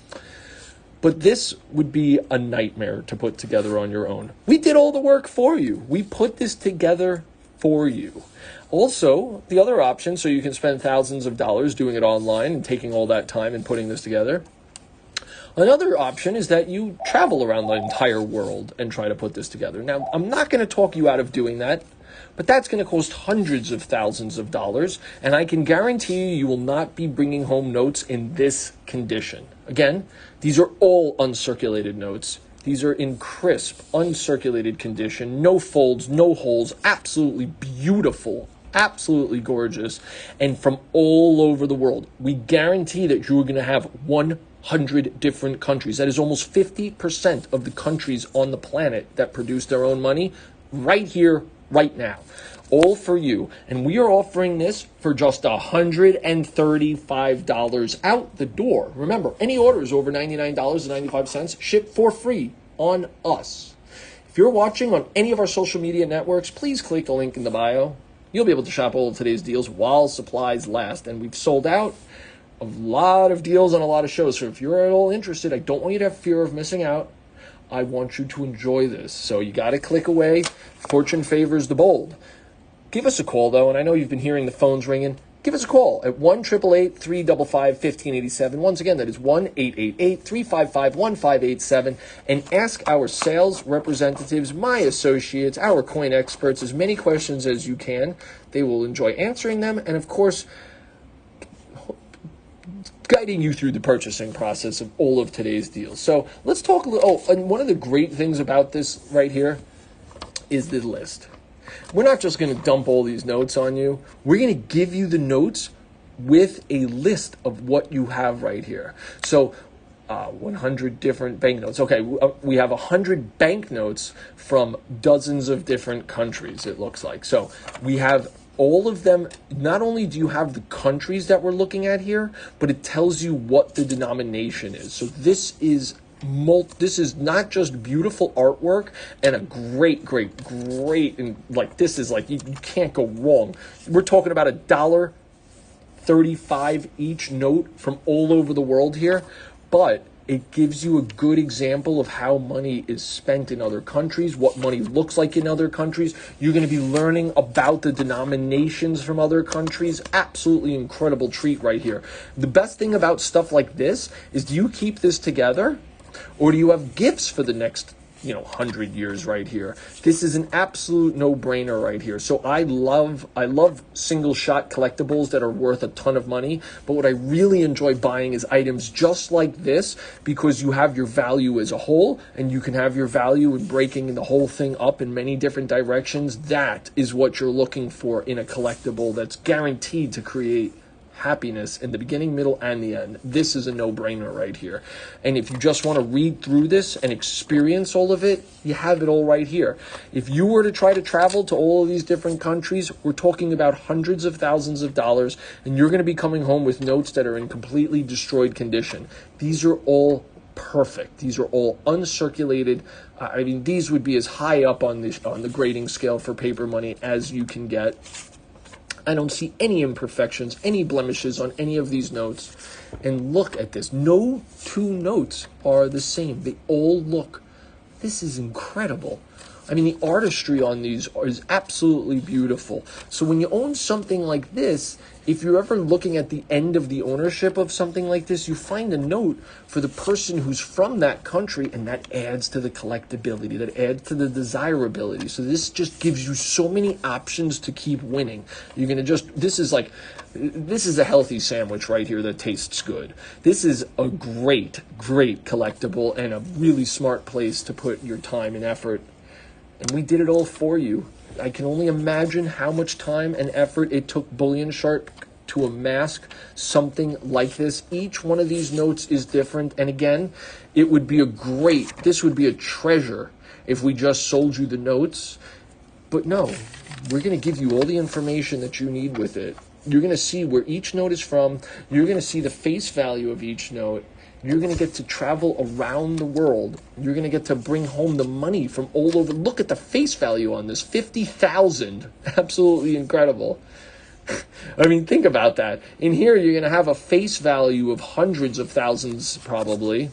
but this would be a nightmare to put together on your own. We did all the work for you. We put this together for you. Also, the other option, so you can spend thousands of dollars doing it online and taking all that time and putting this together. Another option is that you travel around the entire world and try to put this together. Now, I'm not going to talk you out of doing that, but that's going to cost hundreds of thousands of dollars, and I can guarantee you will not be bringing home notes in this condition. Again, these are all uncirculated notes. These are in crisp, uncirculated condition, no folds, no holes, absolutely beautiful, absolutely gorgeous, and from all over the world. We guarantee that you're going to have 100 different countries. That is almost 50% of the countries on the planet that produce their own money right here, right now. All for you. And we are offering this for just $135 out the door. Remember, any orders over $99.95 ship for free on us. If you're watching on any of our social media networks, please click the link in the bio. You'll be able to shop all of today's deals while supplies last. And we've sold out a lot of deals on a lot of shows. So if you're at all interested, I don't want you to have fear of missing out. I want you to enjoy this. So you got to click away. Fortune favors the bold. Give us a call, though, and I know you've been hearing the phones ringing. Give us a call at 1-888-355-1587. Once again, that is 1-888-355-1587. And ask our sales representatives, my associates, our coin experts, as many questions as you can. They will enjoy answering them and, of course, guiding you through the purchasing process of all of today's deals. So let's talk a little. Oh, and one of the great things about this right here is the list. We're not just going to dump all these notes on you. We're going to give you the notes with a list of what you have right here. So 100 different banknotes. Okay, we have 100 banknotes from dozens of different countries, it looks like. So we have all of them. Not only do you have the countries that we're looking at here, but it tells you what the denomination is. So this is not just beautiful artwork and a great, and like this is like you can't go wrong. We're talking about $1.35 each note from all over the world here, but it gives you a good example of how money is spent in other countries, what money looks like in other countries. You're going to be learning about the denominations from other countries. Absolutely incredible treat right here. The best thing about stuff like this is, do you keep this together? Or do you have gifts for the next, 100 years right here? This is an absolute no-brainer right here. So I love single shot collectibles that are worth a ton of money. But what I really enjoy buying is items just like this, because you have your value as a whole, and you can have your value in breaking the whole thing up in many different directions. That is what you're looking for in a collectible that's guaranteed to create happiness in the beginning, middle, and the end. This is a no-brainer right here. And if you just want to read through this and experience all of it, you have it all right here. If you were to try to travel to all of these different countries, we're talking about hundreds of thousands of dollars, and you're going to be coming home with notes that are in completely destroyed condition. These are all perfect. These are all uncirculated. These would be as high up on the grading scale for paper money as you can get. I don't see any imperfections, any blemishes on any of these notes. And look at this. No two notes are the same. They all look. This is incredible. The artistry on these is absolutely beautiful. So when you own something like this, if you're ever looking at the end of the ownership of something like this, you find a note for the person who's from that country, and that adds to the collectability, that adds to the desirability. So this just gives you so many options to keep winning. You're going to this is a healthy sandwich right here that tastes good. This is a great collectible and a really smart place to put your time and effort. And we did it all for you. I can only imagine how much time and effort it took Bullion Shark to amass something like this. Each one of these notes is different. And again, this would be a treasure if we just sold you the notes. But no, we're going to give you all the information that you need with it. You're going to see where each note is from. You're going to see the face value of each note. You're going to get to travel around the world. You're going to get to bring home the money from all over. Look at the face value on this, 50,000. Absolutely incredible. I mean, think about that. In here, you're going to have a face value of hundreds of thousands, probably.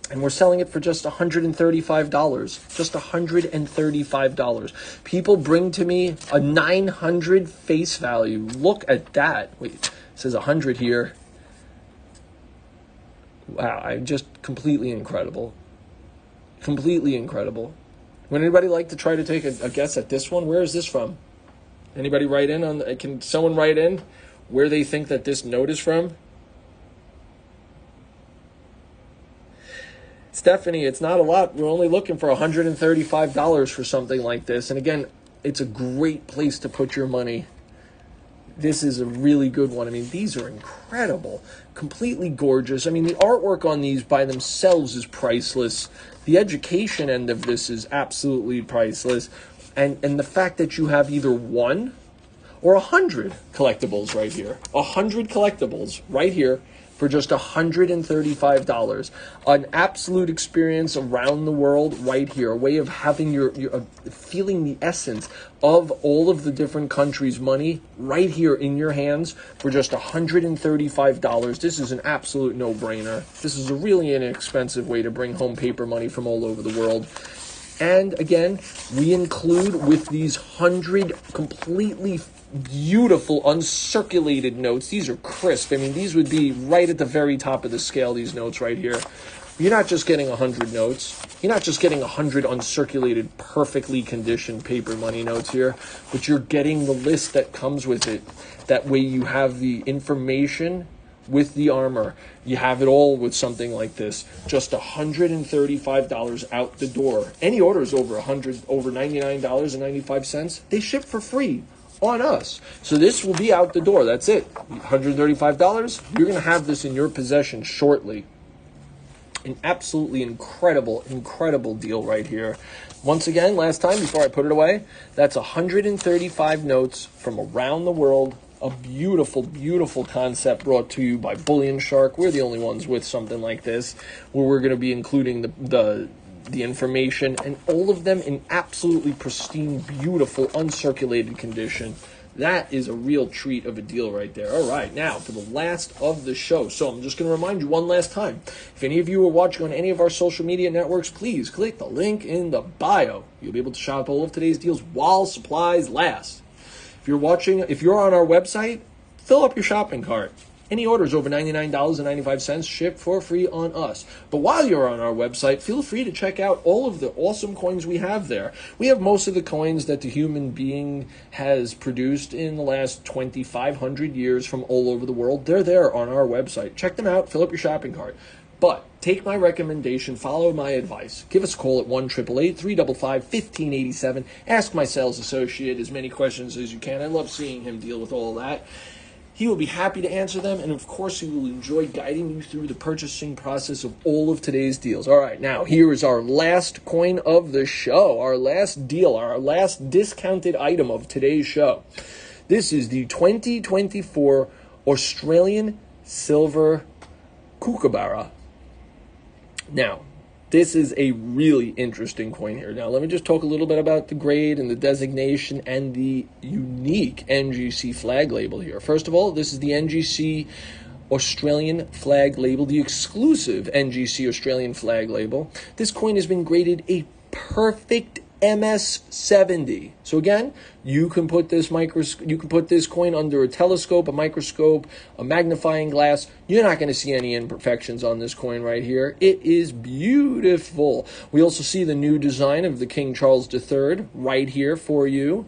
And we're selling it for just $135. Just $135. People bring to me a 900 face value. Look at that. Wait, it says 100 here. Wow, I'm just completely incredible. Completely incredible. Would anybody like to try to take a guess at this one? Where is this from? Anybody write in can someone write in where they think that this note is from? Stephanie, it's not a lot. We're only looking for $135 for something like this. And again, it's a great place to put your money. This is a really good one. I mean, these are incredible, completely gorgeous. I mean, the artwork on these by themselves is priceless. The education end of this is absolutely priceless. And the fact that you have either 1 or 100 collectibles right here. 100 collectibles right here for just $135. An absolute experience around the world right here. A way of having your feeling the essence of all of the different countries' money right here in your hands for just $135. This is an absolute no-brainer. This is a really inexpensive way to bring home paper money from all over the world. And again, we include with these 100 completely beautiful uncirculated notes. These are crisp. I mean, these would be right at the very top of the scale, these notes right here. You're not just getting 100 notes. You're not just getting 100 uncirculated, perfectly conditioned paper money notes here, but you're getting the list that comes with it. That way you have the information with the armor. You have it all with something like this. Just $135 out the door. Any orders over $99.95, they ship for free on us. So this will be out the door. That's it. $135. You're going to have this in your possession shortly. An absolutely incredible, incredible deal right here. Once again, last time before I put it away, that's 135 notes from around the world. A beautiful, beautiful concept brought to you by Bullion Shark. We're the only ones with something like this, where we're going to be including the information, and all of them in absolutely pristine, beautiful, uncirculated condition. That is a real treat of a deal right there. All right, now for the last of the show. So I'm just going to remind you one last time. If any of you are watching on any of our social media networks, please click the link in the bio. You'll be able to shop all of today's deals while supplies last. If you're on our website, fill up your shopping cart. Any orders over $99.95 ship for free on us. But while you're on our website, feel free to check out all of the awesome coins we have there. We have most of the coins that the human being has produced in the last 2,500 years from all over the world. They're there on our website. Check them out. Fill up your shopping cart. But take my recommendation, follow my advice. Give us a call at 1-888-355-1587. Ask my sales associate as many questions as you can. I love seeing him deal with all that. He will be happy to answer them, and of course he will enjoy guiding you through the purchasing process of all of today's deals. All right, now here is our last coin of the show, our last deal, our last discounted item of today's show. This is the 2024 Australian Silver Kookaburra. Now, this is a really interesting coin here. Now, let me just talk a little bit about the grade and the designation and the unique NGC flag label here. First of all, this is the NGC Australian flag label, the exclusive NGC Australian flag label. This coin has been graded a perfect MS70. So again, you can put this coin under a telescope, a microscope, a magnifying glass. You're not going to see any imperfections on this coin right here. It is beautiful. We also see the new design of the King Charles III right here for you.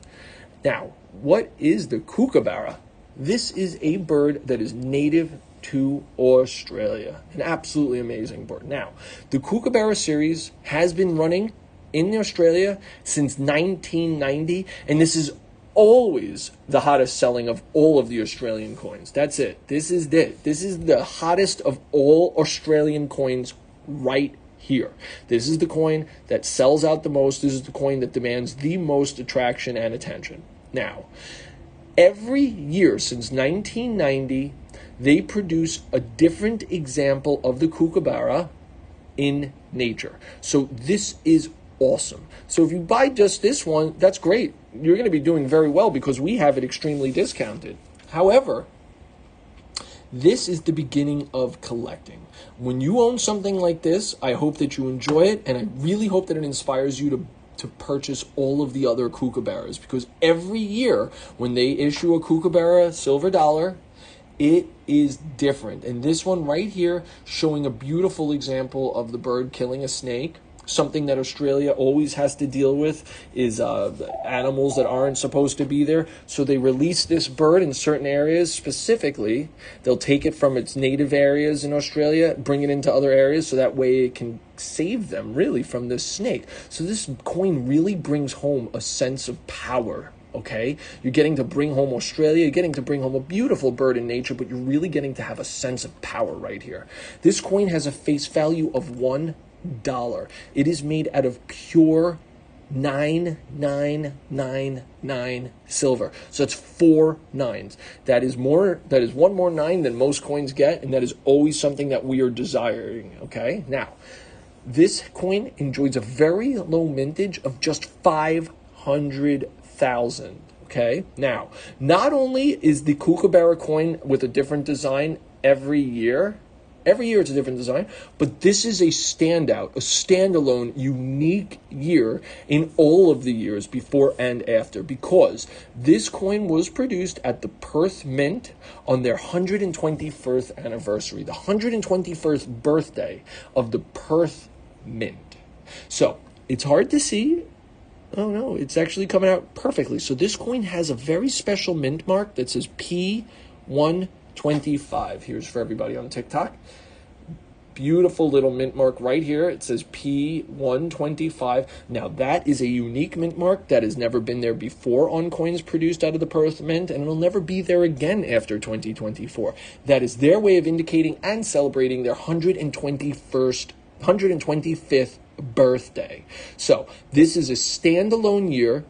Now, what is the kookaburra? This is a bird that is native to Australia. An absolutely amazing bird. Now, the kookaburra series has been running in Australia since 1990, and this is always the hottest selling of all of the Australian coins. That's it. This is it. This is the hottest of all Australian coins right here. This is the coin that sells out the most. This is the coin that demands the most attraction and attention. Now, every year since 1990, they produce a different example of the kookaburra in nature. So this is awesome. So if you buy just this one, that's great. You're going to be doing very well because we have it extremely discounted. However, this is the beginning of collecting. When you own something like this, I hope that you enjoy it, and I really hope that it inspires you to purchase all of the other kookaburras, because every year when they issue a kookaburra silver dollar, it is different. And this one right here showing a beautiful example of the bird killing a snake. Something that Australia always has to deal with is animals that aren't supposed to be there. So they release this bird in certain areas specifically. They'll take it from its native areas in Australia, bring it into other areas, so that way it can save them really from this snake. So this coin really brings home a sense of power. Okay, you're getting to bring home Australia, you're getting to bring home a beautiful bird in nature, but you're really getting to have a sense of power right here. This coin has a face value of $1. It is made out of pure 9999 silver. So that's 4 nines. That is one more 9 than most coins get, and that is always something that we are desiring. Okay, now this coin enjoys a very low mintage of just 500,000. Okay, now not only is the kookaburra coin with a different design every year it's a different design, but this is a standout, a standalone, unique year in all of the years before and after, because this coin was produced at the Perth Mint on their 121st anniversary, the 121st birthday of the Perth Mint. So it's hard to see. Oh no, it's actually coming out perfectly. So this coin has a very special mint mark that says P125. Here's for everybody on TikTok. Beautiful little mint mark right here. It says P125. Now that is a unique mint mark that has never been there before on coins produced out of the Perth Mint, and it'll never be there again after 2024. That is their way of indicating and celebrating their 125th birthday. So this is a standalone year,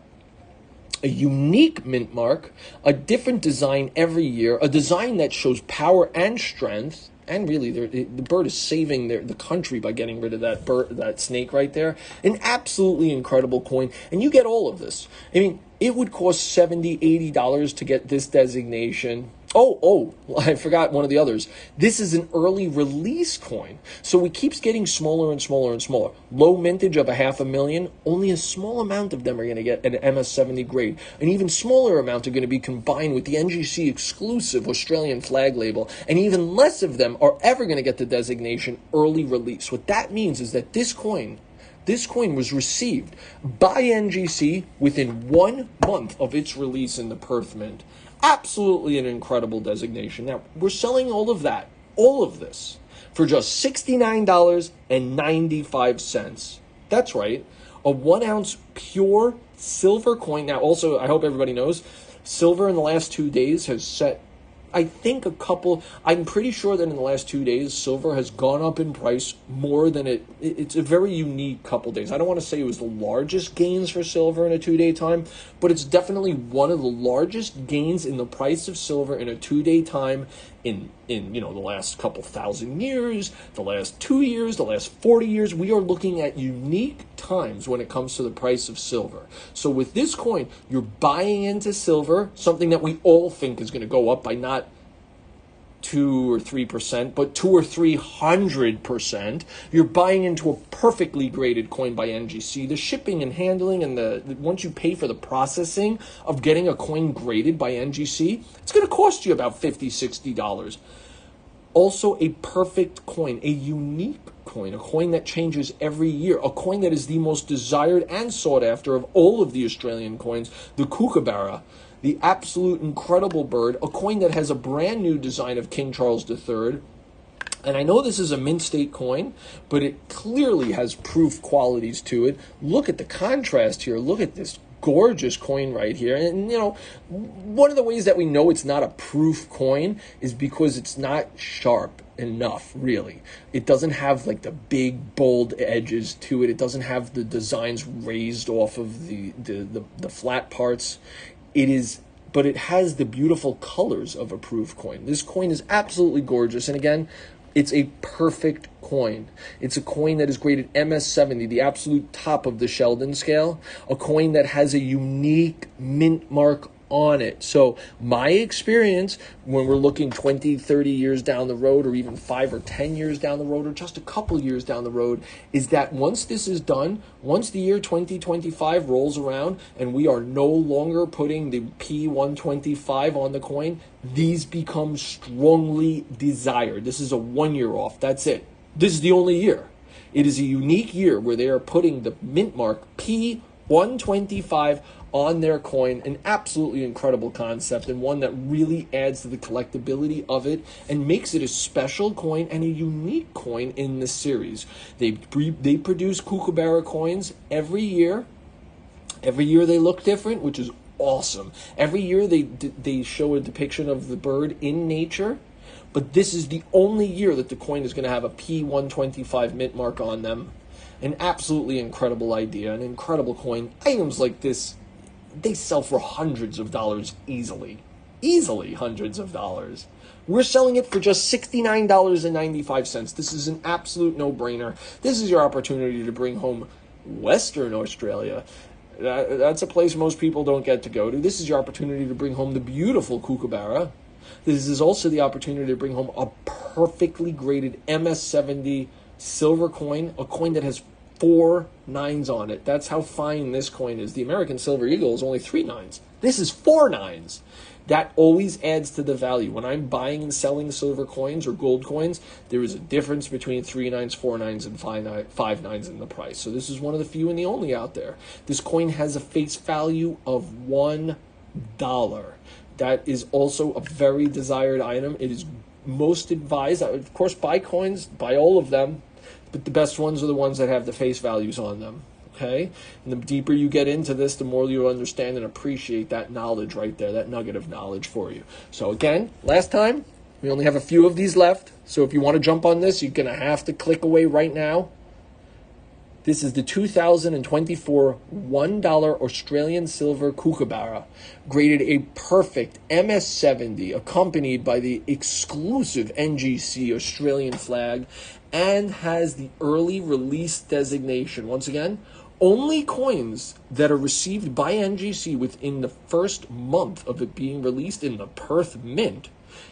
a unique mint mark, a different design every year, a design that shows power and strength. And really, the bird is saving the country by getting rid of that snake right there. An absolutely incredible coin. And you get all of this. I mean, it would cost $70, $80 to get this designation. Oh, I forgot one of the others. This is an early release coin. So it keeps getting smaller and smaller and smaller. Low mintage of 500,000. Only a small amount of them are going to get an MS70 grade. An even smaller amount are going to be combined with the NGC exclusive Australian flag label. And even less of them are ever going to get the designation early release. What that means is that this coin was received by NGC within 1 month of its release in the Perth Mint. Absolutely an incredible designation. Now, we're selling all of this, for just $69.95. That's right, a 1 ounce pure silver coin. Now, also, I hope everybody knows, silver in the last 2 days has set, I think I'm pretty sure that in the last 2 days, silver has gone up in price more than it's a very unique couple days. I don't want to say it was the largest gains for silver in a 2-day time, but it's definitely one of the largest gains in the price of silver in a 2-day time in the last couple thousand years, the last 2 years, the last 40 years. We are looking at unique times when it comes to the price of silver. So with this coin, you're buying into silver, something that we all think is going to go up by not 2 or 3%, but 200 or 300%. You're buying into a perfectly graded coin by NGC. The shipping and handling and once you pay for the processing of getting a coin graded by NGC, it's going to cost you about $50, $60. Also a perfect coin, a unique coin, a coin that changes every year, a coin that is the most desired and sought after of all of the Australian coins, the kookaburra. The absolute incredible bird, a coin that has a brand new design of King Charles III. And I know this is a mint state coin, but it clearly has proof qualities to it. Look at the contrast here. Look at this gorgeous coin right here. And, you know, one of the ways that we know it's not a proof coin is because it's not sharp enough, really. It doesn't have like the big bold edges to it. It doesn't have the designs raised off of the flat parts. But it has the beautiful colors of a proof coin. This coin is absolutely gorgeous. And again, it's a perfect coin. It's a coin that is graded MS70, the absolute top of the Sheldon scale. A coin that has a unique mint mark on it. So my experience when we're looking 20, 30 years down the road, or even 5 or 10 years down the road, or just a couple years down the road, is that once this is done, once the year 2025 rolls around and we are no longer putting the P125 on the coin, these become strongly desired. This is a 1 year off. That's it. This is the only year. It is a unique year where they are putting the mint mark P125 on their coin. An absolutely incredible concept, and one that really adds to the collectability of it and makes it a special coin and a unique coin in the series. They produce Kookaburra coins every year. Every year they look different, which is awesome. Every year they show a depiction of the bird in nature. But this is the only year that the coin is going to have a P125 mint mark on them. An absolutely incredible idea, an incredible coin. Items like this, they sell for hundreds of dollars easily. Easily hundreds of dollars. We're selling it for just $69.95. This is an absolute no-brainer. This is your opportunity to bring home Western Australia. That's a place most people don't get to go to. This is your opportunity to bring home the beautiful Kookaburra. This is also the opportunity to bring home a perfectly graded MS70 silver coin, a coin that has 4 nines on it. That's how fine this coin is. The American Silver Eagle is only 3 nines. This is 4 nines. That always adds to the value. When I'm buying and selling silver coins or gold coins, there is a difference between 3 nines, 4 nines, and 5 nines in the price. So this is one of the few and the only out there. This coin has a face value of $1. That is also a very desired item. It is most advised. Of course, buy coins, buy all of them, but the best ones are the ones that have the face values on them. Okay? And the deeper you get into this, the more you'll understand and appreciate that knowledge right there, that nugget of knowledge for you. So again, last time, we only have a few of these left. So if you want to jump on this, you're going to have to click away right now. This is the 2024 $1 Australian Silver Kookaburra, graded a perfect MS70, accompanied by the exclusive NGC Australian flag, and has the early release designation. Once again, only coins that are received by NGC within the first month of it being released in the Perth Mint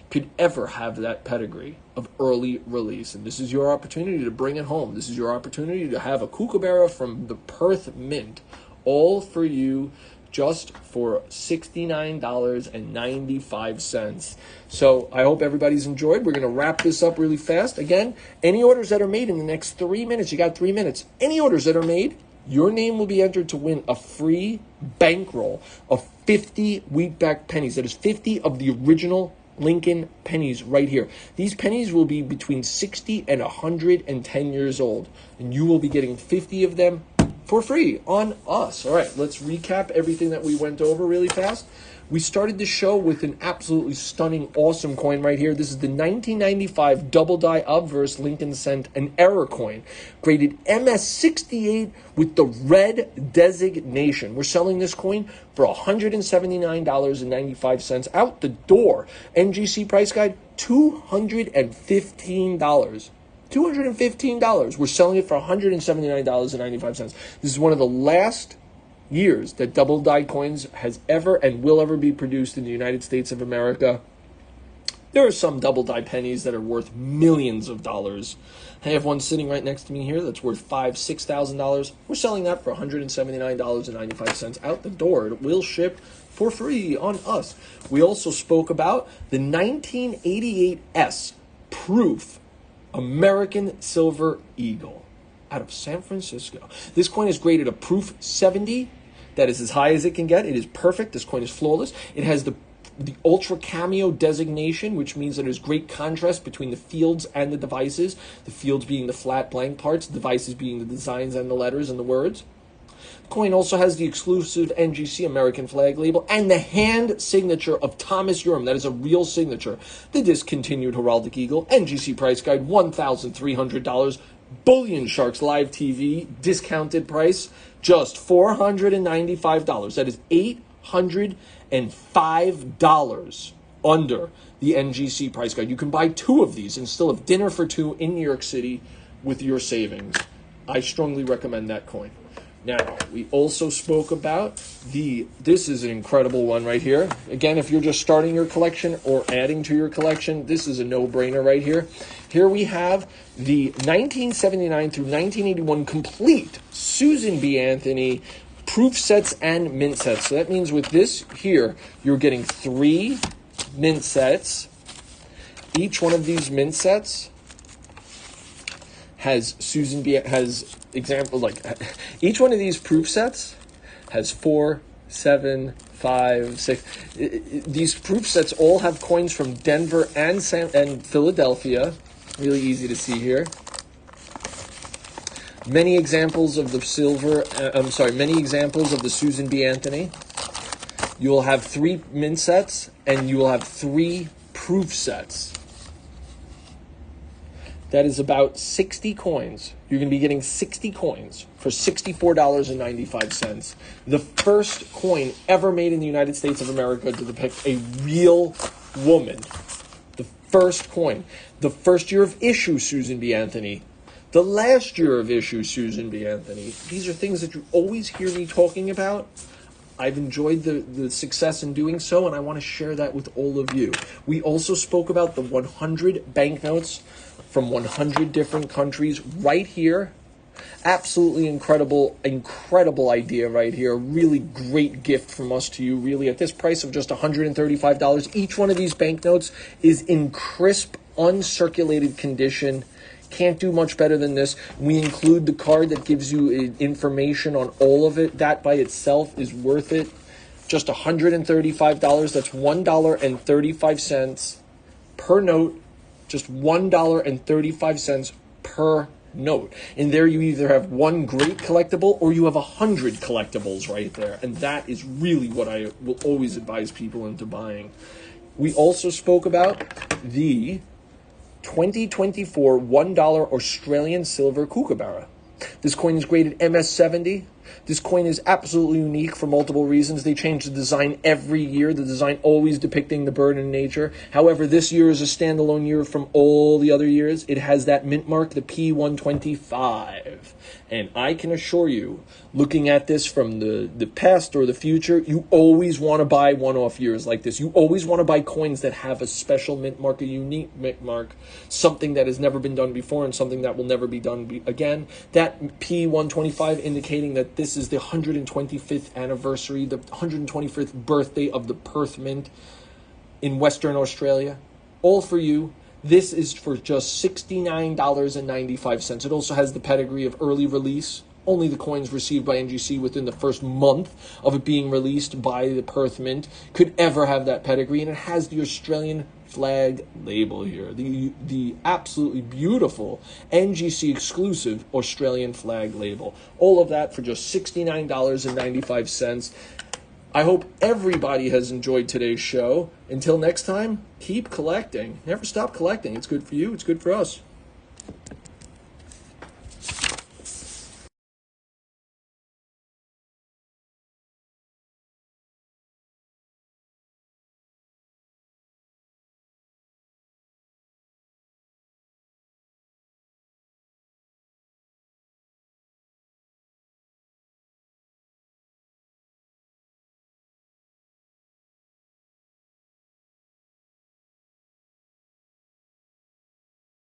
could ever have that pedigree of early release. And this is your opportunity to bring it home. This is your opportunity to have a Kookaburra from the Perth Mint, all for you, just for $69.95. So I hope everybody's enjoyed. We're going to wrap this up really fast. Again, any orders that are made in the next 3 minutes, you got 3 minutes. Any orders that are made, your name will be entered to win a free bankroll of 50 wheatback pennies. That is 50 of the original Lincoln pennies right here. These pennies will be between 60 and 110 years old, and you will be getting 50 of them for free on us. All right, let's recap everything that we went over really fast. We started the show with an absolutely stunning, awesome coin right here. This is the 1995 double die obverse Lincoln Cent, an error coin, graded MS68 with the red designation. We're selling this coin for $179.95 out the door. NGC price guide, $215. $215. We're selling it for $179.95. This is one of the last years that double die coins has ever and will ever be produced in the United States of America. There are some double die pennies that are worth millions of dollars. I have one sitting right next to me here that's worth $5,000-$6,000. We're selling that for $179.95 out the door. It will ship for free on us. We also spoke about the 1988 S Proof American Silver Eagle out of San Francisco. This coin is graded a Proof 70. That is as high as it can get. It is perfect. This coin is flawless. It has the Ultra Cameo designation, which means that there's great contrast between the fields and the devices. The fields being the flat blank parts, the devices being the designs and the letters and the words. The coin also has the exclusive NGC American flag label and the hand signature of Thomas Urim. That is a real signature. The discontinued heraldic eagle. NGC price guide, $1,300. Bullion Sharks Live TV, discounted price, just $495. That is $805 under the NGC price guide. You can buy 2 of these and still have dinner for 2 in New York City with your savings. I strongly recommend that coin. Now, we also spoke about this is an incredible one right here. Again, if you're just starting your collection or adding to your collection, this is a no-brainer right here. Here we have the 1979 through 1981 complete Susan B. Anthony proof sets and mint sets. So that means with this here, you're getting 3 mint sets. Each one of these mint sets has examples, like each one of these proof sets has 4, 7, 5, 6. These proof sets all have coins from Denver and Philadelphia. Really easy to see here. Many examples of the many examples of the Susan B. Anthony. You will have 3 mint sets and you will have 3 proof sets. That is about 60 coins. You're going to be getting 60 coins for $64.95. The first coin ever made in the United States of America to depict a real woman. The first coin. The first year of issue, Susan B. Anthony. The last year of issue, Susan B. Anthony. These are things that you always hear me talking about. I've enjoyed the success in doing so, and I want to share that with all of you. We also spoke about the 100 banknotes from 100 different countries right here. Absolutely incredible idea right here. Really great gift from us to you, really, at this price of just $135. Each one of these banknotes is in crisp, uncirculated condition. Can't do much better than this. We include the card that gives you information on all of it. That by itself is worth it. Just $135. That's $1.35 per note. Just $1.35 per note. And there you either have one great collectible or you have 100 collectibles right there. And that is really what I will always advise people into buying. We also spoke about the 2024 $1 Australian silver kookaburra. This coin is graded MS70. This coin is absolutely unique for multiple reasons. They change the design every year. The design always depicting the bird in nature. However, this year is a standalone year from all the other years. It has that mint mark, the P125. And I can assure you, looking at this from the past or the future, you always want to buy one-off years like this. You always want to buy coins that have a special mint mark, a unique mint mark, something that has never been done before and something that will never be done again. That P125 indicating that this is the 125th anniversary, the 125th birthday of the Perth Mint in Western Australia. All for you. This is for just $69.95. It also has the pedigree of early release. Only the coins received by NGC within the first month of it being released by the Perth Mint could ever have that pedigree. And it has the Australian flag label here. The absolutely beautiful NGC exclusive Australian flag label. All of that for just $69.95. I hope everybody has enjoyed today's show. Until next time, keep collecting. Never stop collecting. It's good for you. It's good for us.